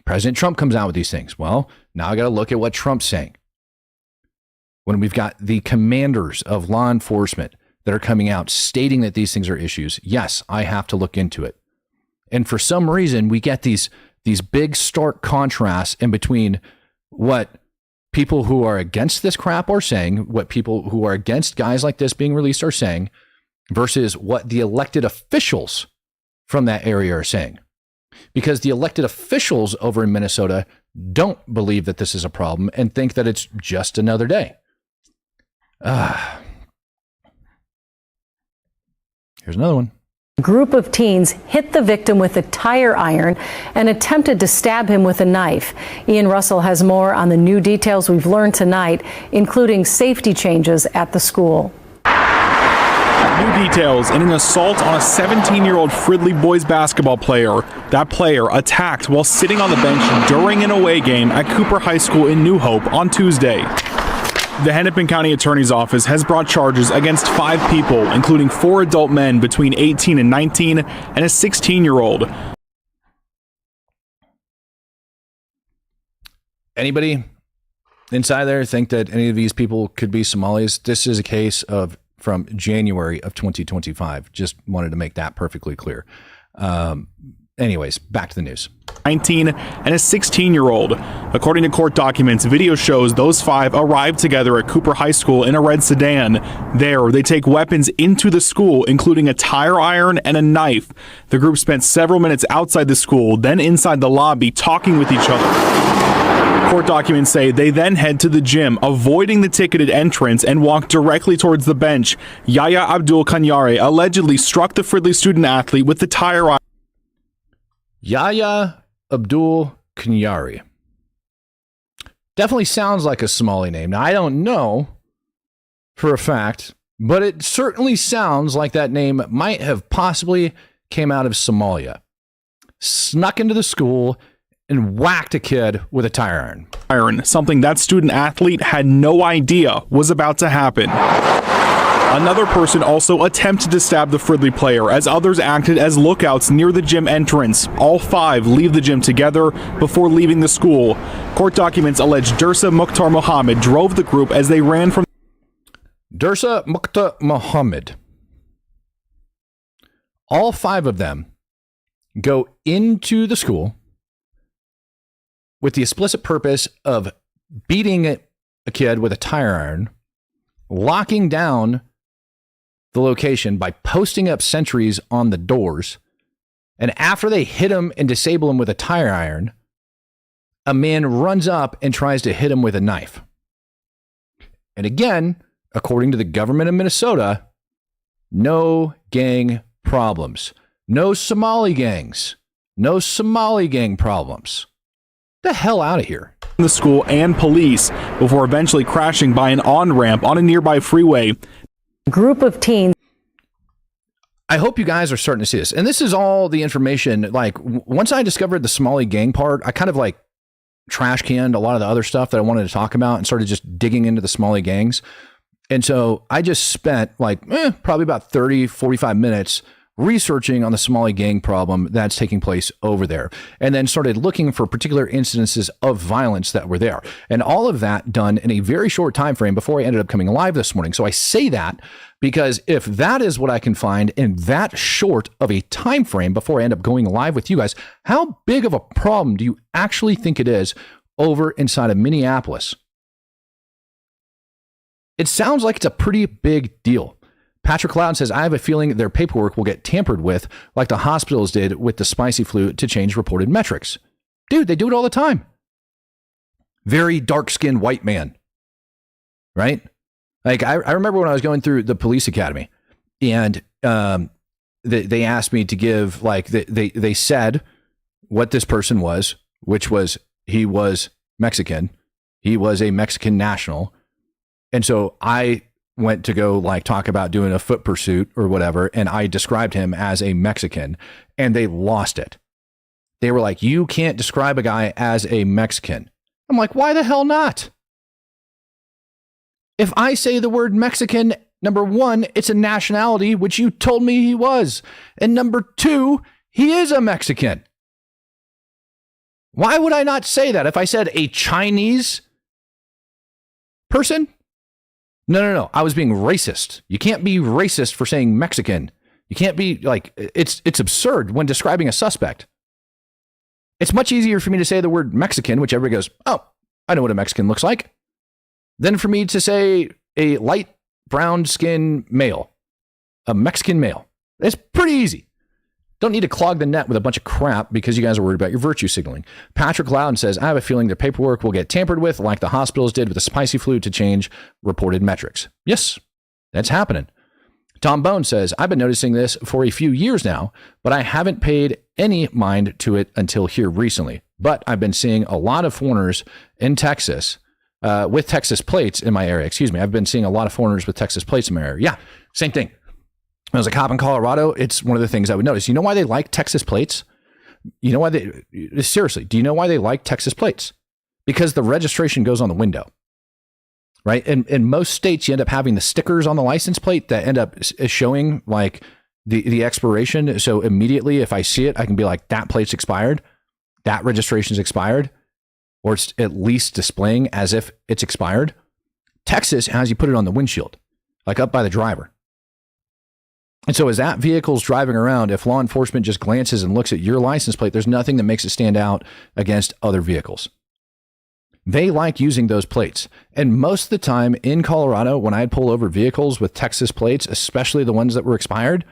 President Trump comes out with these things. Well, now I got to look at what Trump's saying. When we've got the commanders of law enforcement that are coming out stating that these things are issues, yes, I have to look into it. And for some reason, we get these big stark contrasts in between what people who are against this crap are saying, what people who are against guys like this being released are saying, versus what the elected officials from that area are saying. Because the elected officials over in Minnesota don't believe that this is a problem and think that it's just another day. Here's another one. A group of teens hit the victim with a tire iron and attempted to stab him with a knife. Ian Russell has more on the new details we've learned tonight, including safety changes at the school. New details in an assault on a 17-year-old Fridley boys basketball player. That player attacked while sitting on the bench during an away game at Cooper High School in New Hope on Tuesday. The Hennepin County Attorney's Office has brought charges against 5 people, including 4 adult men between 18 and 19 and a 16-year-old. Anybody inside there think that any of these people could be Somalis? This is a case from January of 2025. Just wanted to make that perfectly clear. Anyways, back to the news. 19 and a 16-year-old. According to court documents, video shows those 5 arrived together at Cooper High School in a red sedan. There, they take weapons into the school, including a tire iron and a knife. The group spent several minutes outside the school, then inside the lobby, talking with each other. Court documents say they then head to the gym, avoiding the ticketed entrance, and walk directly towards the bench. Yahya Abdul Kanyare allegedly struck the Fridley student athlete with the tire iron. Yahya Abdul Kanyari. Definitely sounds like a Somali name. Now, I don't know for a fact, but it certainly sounds like that name might have possibly came out of Somalia. Snuck into the school and whacked a kid with a tire iron. Something that student athlete had no idea was about to happen. Another person also attempted to stab the Fridley player as others acted as lookouts near the gym entrance. All 5 leave the gym together before leaving the school. Court documents allege Dursa Mukhtar Mohammed drove the group as they ran from... Dursa Mukhtar Mohammed. All 5 of them go into the school with the explicit purpose of beating a kid with a tire iron, locking down the location by posting up sentries on the doors, and after they hit him and disable him with a tire iron, a man runs up and tries to hit him with a knife. And again, according to the government of Minnesota, no gang problems. No Somali gangs. No Somali gang problems. Get the hell out of here. The school and police before eventually crashing by an on-ramp on a nearby freeway. Group of teens. I hope you guys are starting to see this. And this is all the information. Like, once I discovered the Somali gang part, I kind of like trash canned a lot of the other stuff that I wanted to talk about and started just digging into the Somali gangs. And so I just spent like probably about 30, 45 minutes researching on the Somali gang problem that's taking place over there, and then started looking for particular incidences of violence that were there, and all of that done in a very short time frame before I ended up coming live this morning. So I say that because if that is what I can find in that short of a time frame before I end up going live with you guys, how big of a problem do you actually think it is over inside of Minneapolis? It sounds like it's a pretty big deal. Patrick Loud says, I have a feeling their paperwork will get tampered with like the hospitals did with the spicy flu to change reported metrics. Dude, they do it all the time. Very dark-skinned white man. Right? Like, I remember when I was going through the police academy, and they asked me to give, like, they said, what this person was, which was he was Mexican. He was a Mexican national. And so I went to go like talk about doing a foot pursuit or whatever. And I described him as a Mexican and they lost it. They were like, you can't describe a guy as a Mexican. I'm like, why the hell not? If I say the word Mexican, number one, it's a nationality, which you told me he was. And number two, he is a Mexican. Why would I not say that if I said a Chinese person? No. I was being racist. You can't be racist for saying Mexican. You can't be like, it's absurd when describing a suspect. It's much easier for me to say the word Mexican, which everybody goes, oh, I know what a Mexican looks like, than for me to say a light brown skin male, a Mexican male. It's pretty easy. Don't need to clog the net with a bunch of crap because you guys are worried about your virtue signaling. Patrick Loudon says, I have a feeling their paperwork will get tampered with like the hospitals did with the spicy flu to change reported metrics. Yes, that's happening. Tom Bone says, I've been noticing this for a few years now, but I haven't paid any mind to it until here recently. But I've been seeing a lot of foreigners in Texas with Texas plates in my area. I've been seeing a lot of foreigners with Texas plates in my area. Yeah, same thing. When I was a cop in Colorado, it's one of the things I would notice. You know why they like Texas plates? You know why seriously, do you know why they like Texas plates? Because the registration goes on the window. Right? And in most states, you end up having the stickers on the license plate that end up showing like the expiration. So immediately, if I see it, I can be like, that plate's expired. That registration's expired. Or it's at least displaying as if it's expired. Texas has you put it on the windshield, like up by the driver. And so as that vehicle's driving around, if law enforcement just glances and looks at your license plate, there's nothing that makes it stand out against other vehicles. They like using those plates. And most of the time in Colorado, when I'd pull over vehicles with Texas plates, especially the ones that were expired,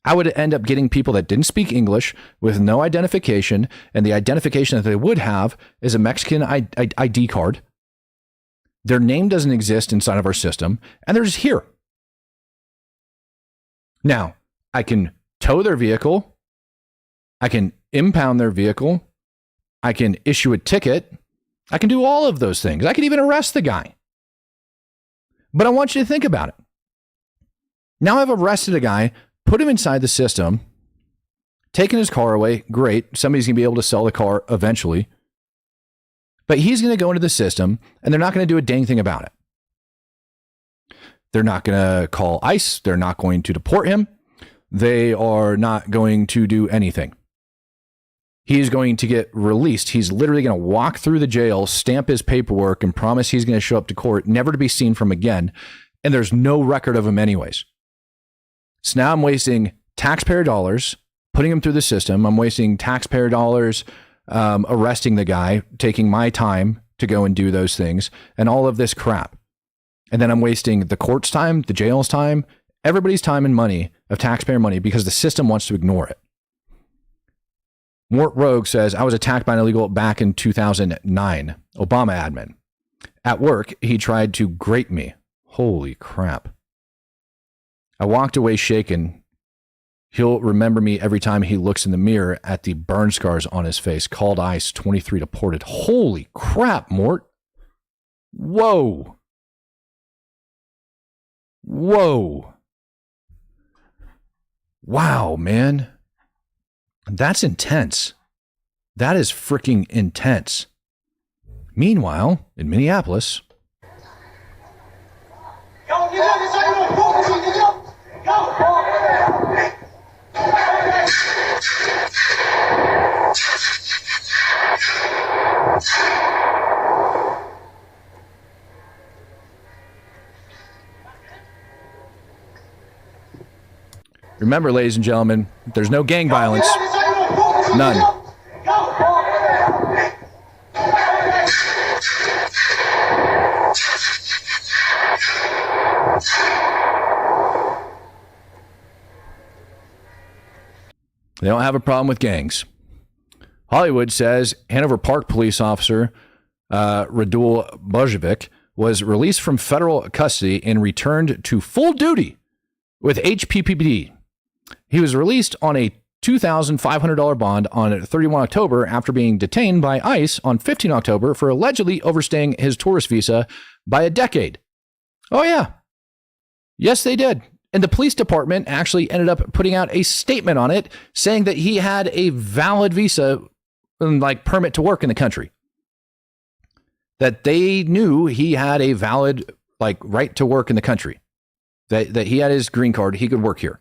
I would end up getting people that didn't speak English with no identification. And the identification that they would have is a Mexican ID card. Their name doesn't exist inside of our system, and they're just here. Now, I can tow their vehicle. I can impound their vehicle. I can issue a ticket. I can do all of those things. I can even arrest the guy. But I want you to think about it. Now I've arrested a guy, put him inside the system, taken his car away. Great. Somebody's going to be able to sell the car eventually. But he's going to go into the system, and they're not going to do a dang thing about it. They're not going to call ICE. They're not going to deport him. They are not going to do anything. He's going to get released. He's literally going to walk through the jail, stamp his paperwork, and promise he's going to show up to court, never to be seen from again. And there's no record of him anyways. So now I'm wasting taxpayer dollars, putting him through the system. I'm wasting taxpayer dollars, arresting the guy, taking my time to go and do those things, and all of this crap. And then I'm wasting the court's time, the jail's time, everybody's time and money of taxpayer money because the system wants to ignore it. Mort Rogue says, I was attacked by an illegal back in 2009. Obama admin. At work, he tried to grape me. Holy crap. I walked away shaken. He'll remember me every time he looks in the mirror at the burn scars on his face. Called ICE, 23 deported. Holy crap, Mort. Whoa. Whoa. Wow, man. That's intense. That is freaking intense. Meanwhile, in Minneapolis, remember, ladies and gentlemen, there's no gang violence. None. They don't have a problem with gangs. Hollywood says Hanover Park police officer Radul Bojovic was released from federal custody and returned to full duty with HPPD. He was released on a $2,500 bond on 31 October after being detained by ICE on 15 October for allegedly overstaying his tourist visa by a decade. Oh, yeah. Yes, they did. And the police department actually ended up putting out a statement on it saying that he had a valid visa, like permit to work in the country. That they knew he had a valid, like, right to work in the country. That he had his green card, he could work here.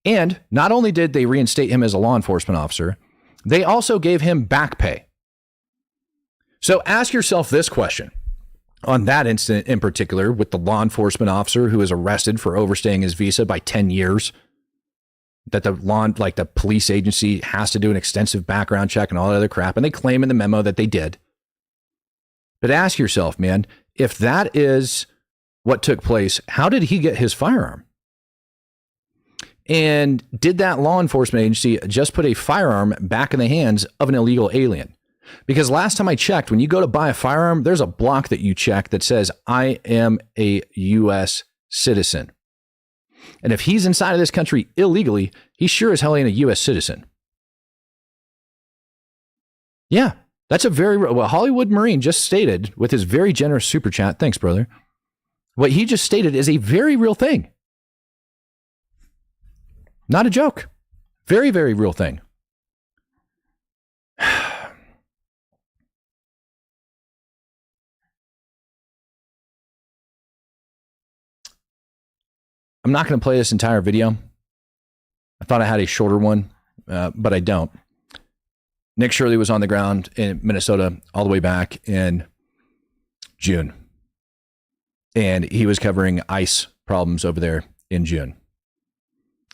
And not only did they reinstate him as a law enforcement officer, they also gave him back pay. So ask yourself this question. On that incident in particular, with the law enforcement officer who was arrested for overstaying his visa by 10 years, that the police agency has to do an extensive background check and all that other crap, and they claim in the memo that they did. But ask yourself, man, if that is what took place, how did he get his firearm? And did that law enforcement agency just put a firearm back in the hands of an illegal alien? Because last time I checked, when you go to buy a firearm, there's a block that you check that says, I am a U.S. citizen. And if he's inside of this country illegally, he sure as hell ain't a U.S. citizen. Yeah, that's a very, well, Hollywood Marine just stated with his very generous super chat. Thanks, brother. What he just stated is a very real thing. Not a joke. Very, very real thing. I'm not going to play this entire video. I thought I had a shorter one, but I don't. Nick Shirley was on the ground in Minnesota all the way back in June. And he was covering ICE problems over there in June.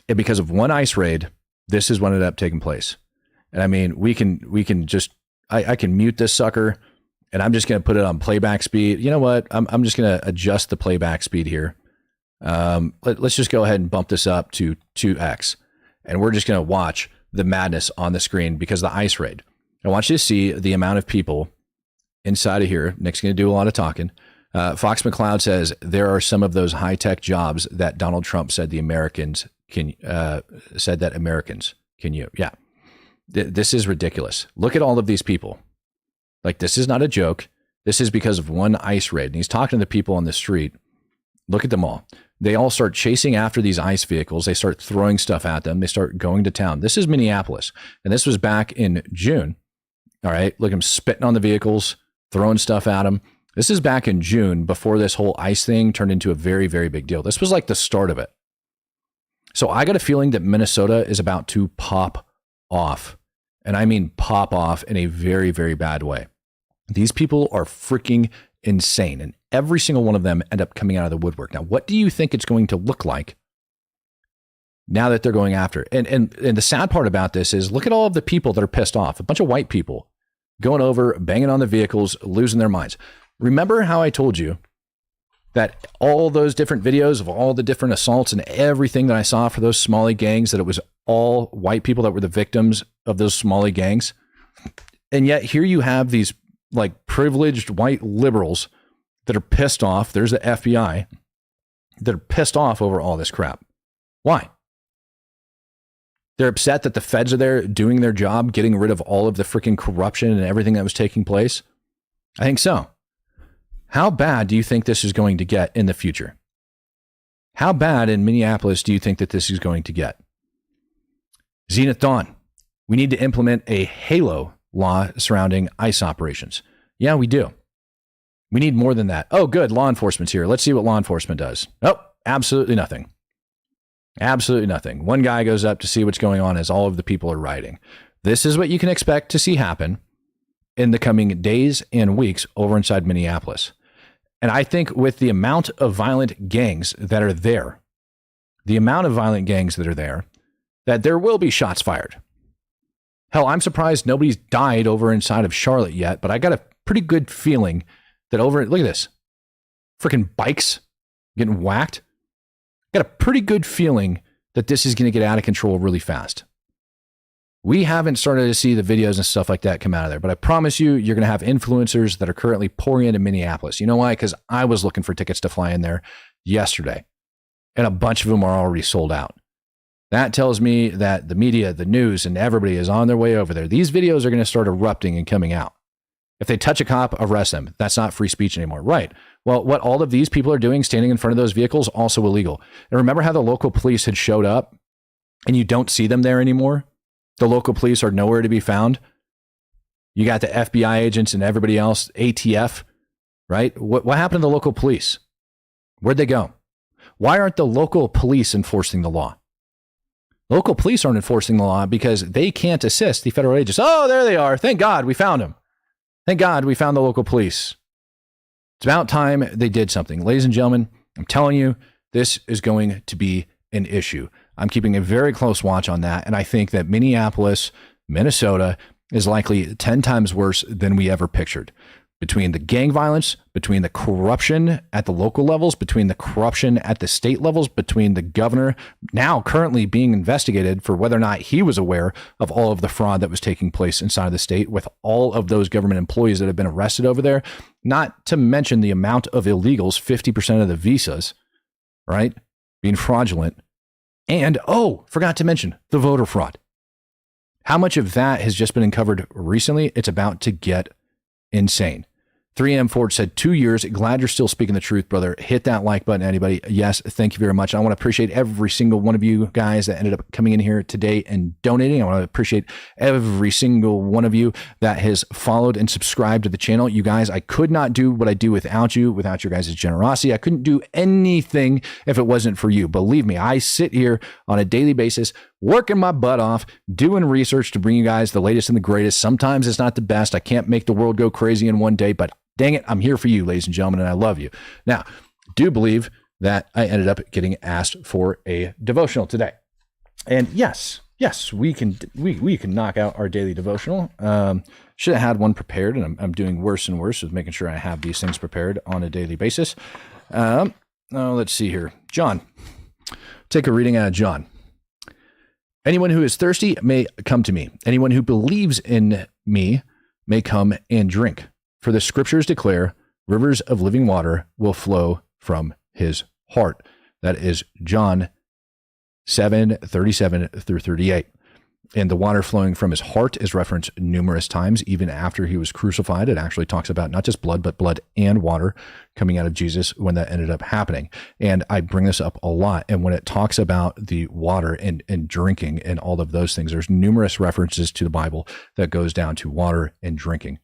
And because of one ICE raid, this is what ended up taking place. And I mean, we can just, I can mute this sucker and I'm just going to put it on playback speed. You know what? I'm just going to adjust the playback speed here. Let's just go ahead and bump this up to 2x. And we're just going to watch the madness on the screen because of the ICE raid. I want you to see the amount of people inside of here. Nick's going to do a lot of talking. Fox McCloud says there are some of those high-tech jobs that Donald Trump said the Americans can you? Yeah. This is ridiculous. Look at all of these people. Like, this is not a joke. This is because of one ICE raid. And he's talking to the people on the street. Look at them all. They all start chasing after these ICE vehicles. They start throwing stuff at them. They start going to town. This is Minneapolis. And this was back in June. All right. Look, I'm spitting on the vehicles, throwing stuff at them. This is back in June before this whole ICE thing turned into a very, very big deal. This was like the start of it. So I got a feeling that Minnesota is about to pop off. And I mean pop off in a very, very bad way. These people are freaking insane. And every single one of them end up coming out of the woodwork. Now, what do you think it's going to look like now that they're going after it? And the sad part about this is look at all of the people that are pissed off. A bunch of white people going over, banging on the vehicles, losing their minds. Remember how I told you that all those different videos of all the different assaults and everything that I saw for those Somali gangs, that it was all white people that were the victims of those Somali gangs? And yet here you have these like privileged white liberals that are pissed off. There's the FBI that are pissed off over all this crap. Why? They're upset that the feds are there doing their job, getting rid of all of the freaking corruption and everything that was taking place. I think so. How bad do you think this is going to get in the future? How bad in Minneapolis do you think that this is going to get? Zenith Dawn, we need to implement a halo law surrounding ICE operations. Yeah, we do. We need more than that. Oh, good. Law enforcement's here. Let's see what law enforcement does. Oh, absolutely nothing. Absolutely nothing. One guy goes up to see what's going on as all of the people are rioting. This is what you can expect to see happen in the coming days and weeks over inside Minneapolis. And I think with the amount of violent gangs that are there, that there will be shots fired. Hell, I'm surprised nobody's died over inside of Charlotte yet, but I got a pretty good feeling that look at this, freaking bikes getting whacked. Got a pretty good feeling that this is going to get out of control really fast. We haven't started to see the videos and stuff like that come out of there, but I promise you, you're going to have influencers that are currently pouring into Minneapolis. You know why? Because I was looking for tickets to fly in there yesterday, and a bunch of them are already sold out. That tells me that the media, the news, and everybody is on their way over there. These videos are going to start erupting and coming out. If they touch a cop, arrest them. That's not free speech anymore. Right. Well, what all of these people are doing, standing in front of those vehicles, also illegal. And remember how the local police had showed up and you don't see them there anymore? The local police are nowhere to be found. You got the FBI agents and everybody else, ATF, right? What happened to the local police? Where'd they go? Why aren't the local police enforcing the law? Local police aren't enforcing the law because they can't assist the federal agents. Oh, there they are. Thank God we found them. Thank God we found the local police. It's about time they did something. Ladies and gentlemen, I'm telling you, this is going to be an issue. I'm keeping a very close watch on that. And I think that Minneapolis, Minnesota is likely 10 times worse than we ever pictured. Between the gang violence, between the corruption at the local levels, between the corruption at the state levels, between the governor now currently being investigated for whether or not he was aware of all of the fraud that was taking place inside of the state with all of those government employees that have been arrested over there, not to mention the amount of illegals, 50% of the visas, right, being fraudulent. And, forgot to mention the voter fraud. How much of that has just been uncovered recently? It's about to get insane. 3M Ford said 2 years. Glad you're still speaking the truth, brother. Hit that like button, anybody. Yes, thank you very much. I want to appreciate every single one of you guys that ended up coming in here today and donating. I want to appreciate every single one of you that has followed and subscribed to the channel. You guys, I could not do what I do without you, without your guys' generosity. I couldn't do anything if it wasn't for you. Believe me, I sit here on a daily basis, working my butt off, doing research to bring you guys the latest and the greatest. Sometimes it's not the best. I can't make the world go crazy in one day, but dang it, I'm here for you, ladies and gentlemen, and I love you. Now, do believe that I ended up getting asked for a devotional today. And yes, we can knock out our daily devotional. Should have had one prepared, and I'm doing worse and worse with making sure I have these things prepared on a daily basis. Let's see here. John. Take a reading out of John. Anyone who is thirsty may come to me. Anyone who believes in me may come and drink. For the scriptures declare rivers of living water will flow from his heart. That is John 7:37 through 38. And the water flowing from his heart is referenced numerous times, even after he was crucified. It actually talks about not just blood, but blood and water coming out of Jesus when that ended up happening. And I bring this up a lot. And when it talks about the water and drinking and all of those things, there's numerous references to the Bible that goes down to water and drinking.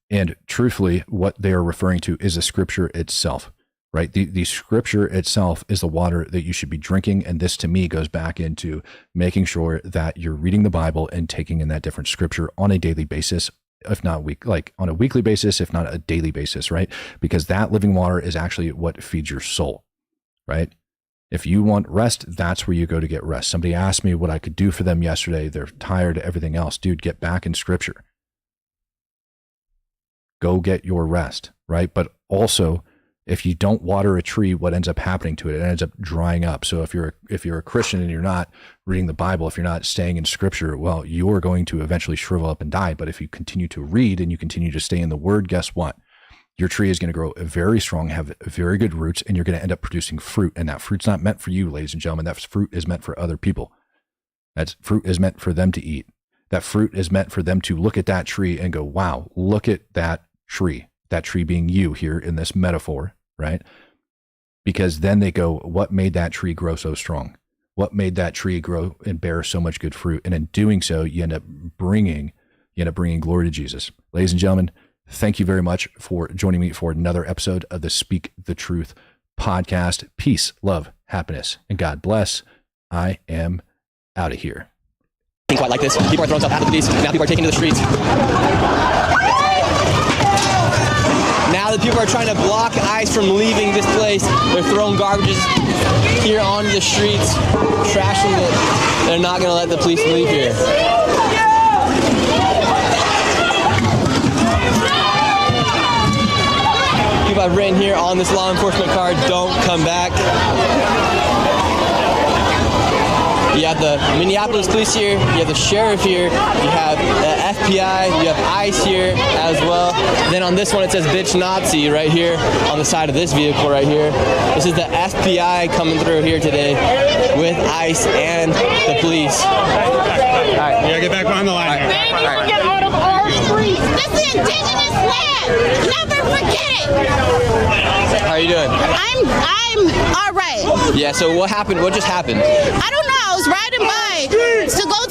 And truthfully, what they are referring to is the scripture itself, right? The scripture itself is the water that you should be drinking. And this to me goes back into making sure that you're reading the Bible and taking in that different scripture on a daily basis, if not on a weekly basis, if not a daily basis, right? Because that living water is actually what feeds your soul, right? If you want rest, that's where you go to get rest. Somebody asked me what I could do for them yesterday. They're tired of everything else. Dude, get back in scripture. Go get your rest, right? But also, if you don't water a tree, what ends up happening to it? It ends up drying up. So if you're a Christian and you're not reading the Bible, if you're not staying in scripture, well, you're going to eventually shrivel up and die. But if you continue to read and you continue to stay in the word, guess what? Your tree is going to grow very strong, have very good roots, and you're going to end up producing fruit. And that fruit's not meant for you, ladies and gentlemen. That fruit is meant for other people. That fruit is meant for them to eat. That fruit is meant for them to look at that tree and go, wow, look at that tree being you here in this metaphor, right? Because then they go, what made that tree grow so strong? What made that tree grow and bear so much good fruit? And in doing so, you end up bringing glory to Jesus. Ladies and gentlemen, thank you very much for joining me for another episode of the Speak the Truth podcast. Peace, love, happiness, and God bless. I am out of here. Quite like this. People are throwing stuff after the police. Now people are taking to the streets. Now that people are trying to block ICE from leaving this place, they're throwing garbages here onto the streets, trashing it. They're not going to let the police leave here. People have written here on this law enforcement card, don't come back. You have the Minneapolis police here, you have the sheriff here, you have the FBI, you have ICE here as well. Then on this one it says bitch Nazi right here on the side of this vehicle right here. This is the FBI coming through here today with ICE and the police. Alright, you gotta get back behind the line. They need to get out of our streets. This is indigenous land. Never forget it. How are you doing? I'm all right. Yeah, so what happened? What just happened? I don't know. I was riding by to go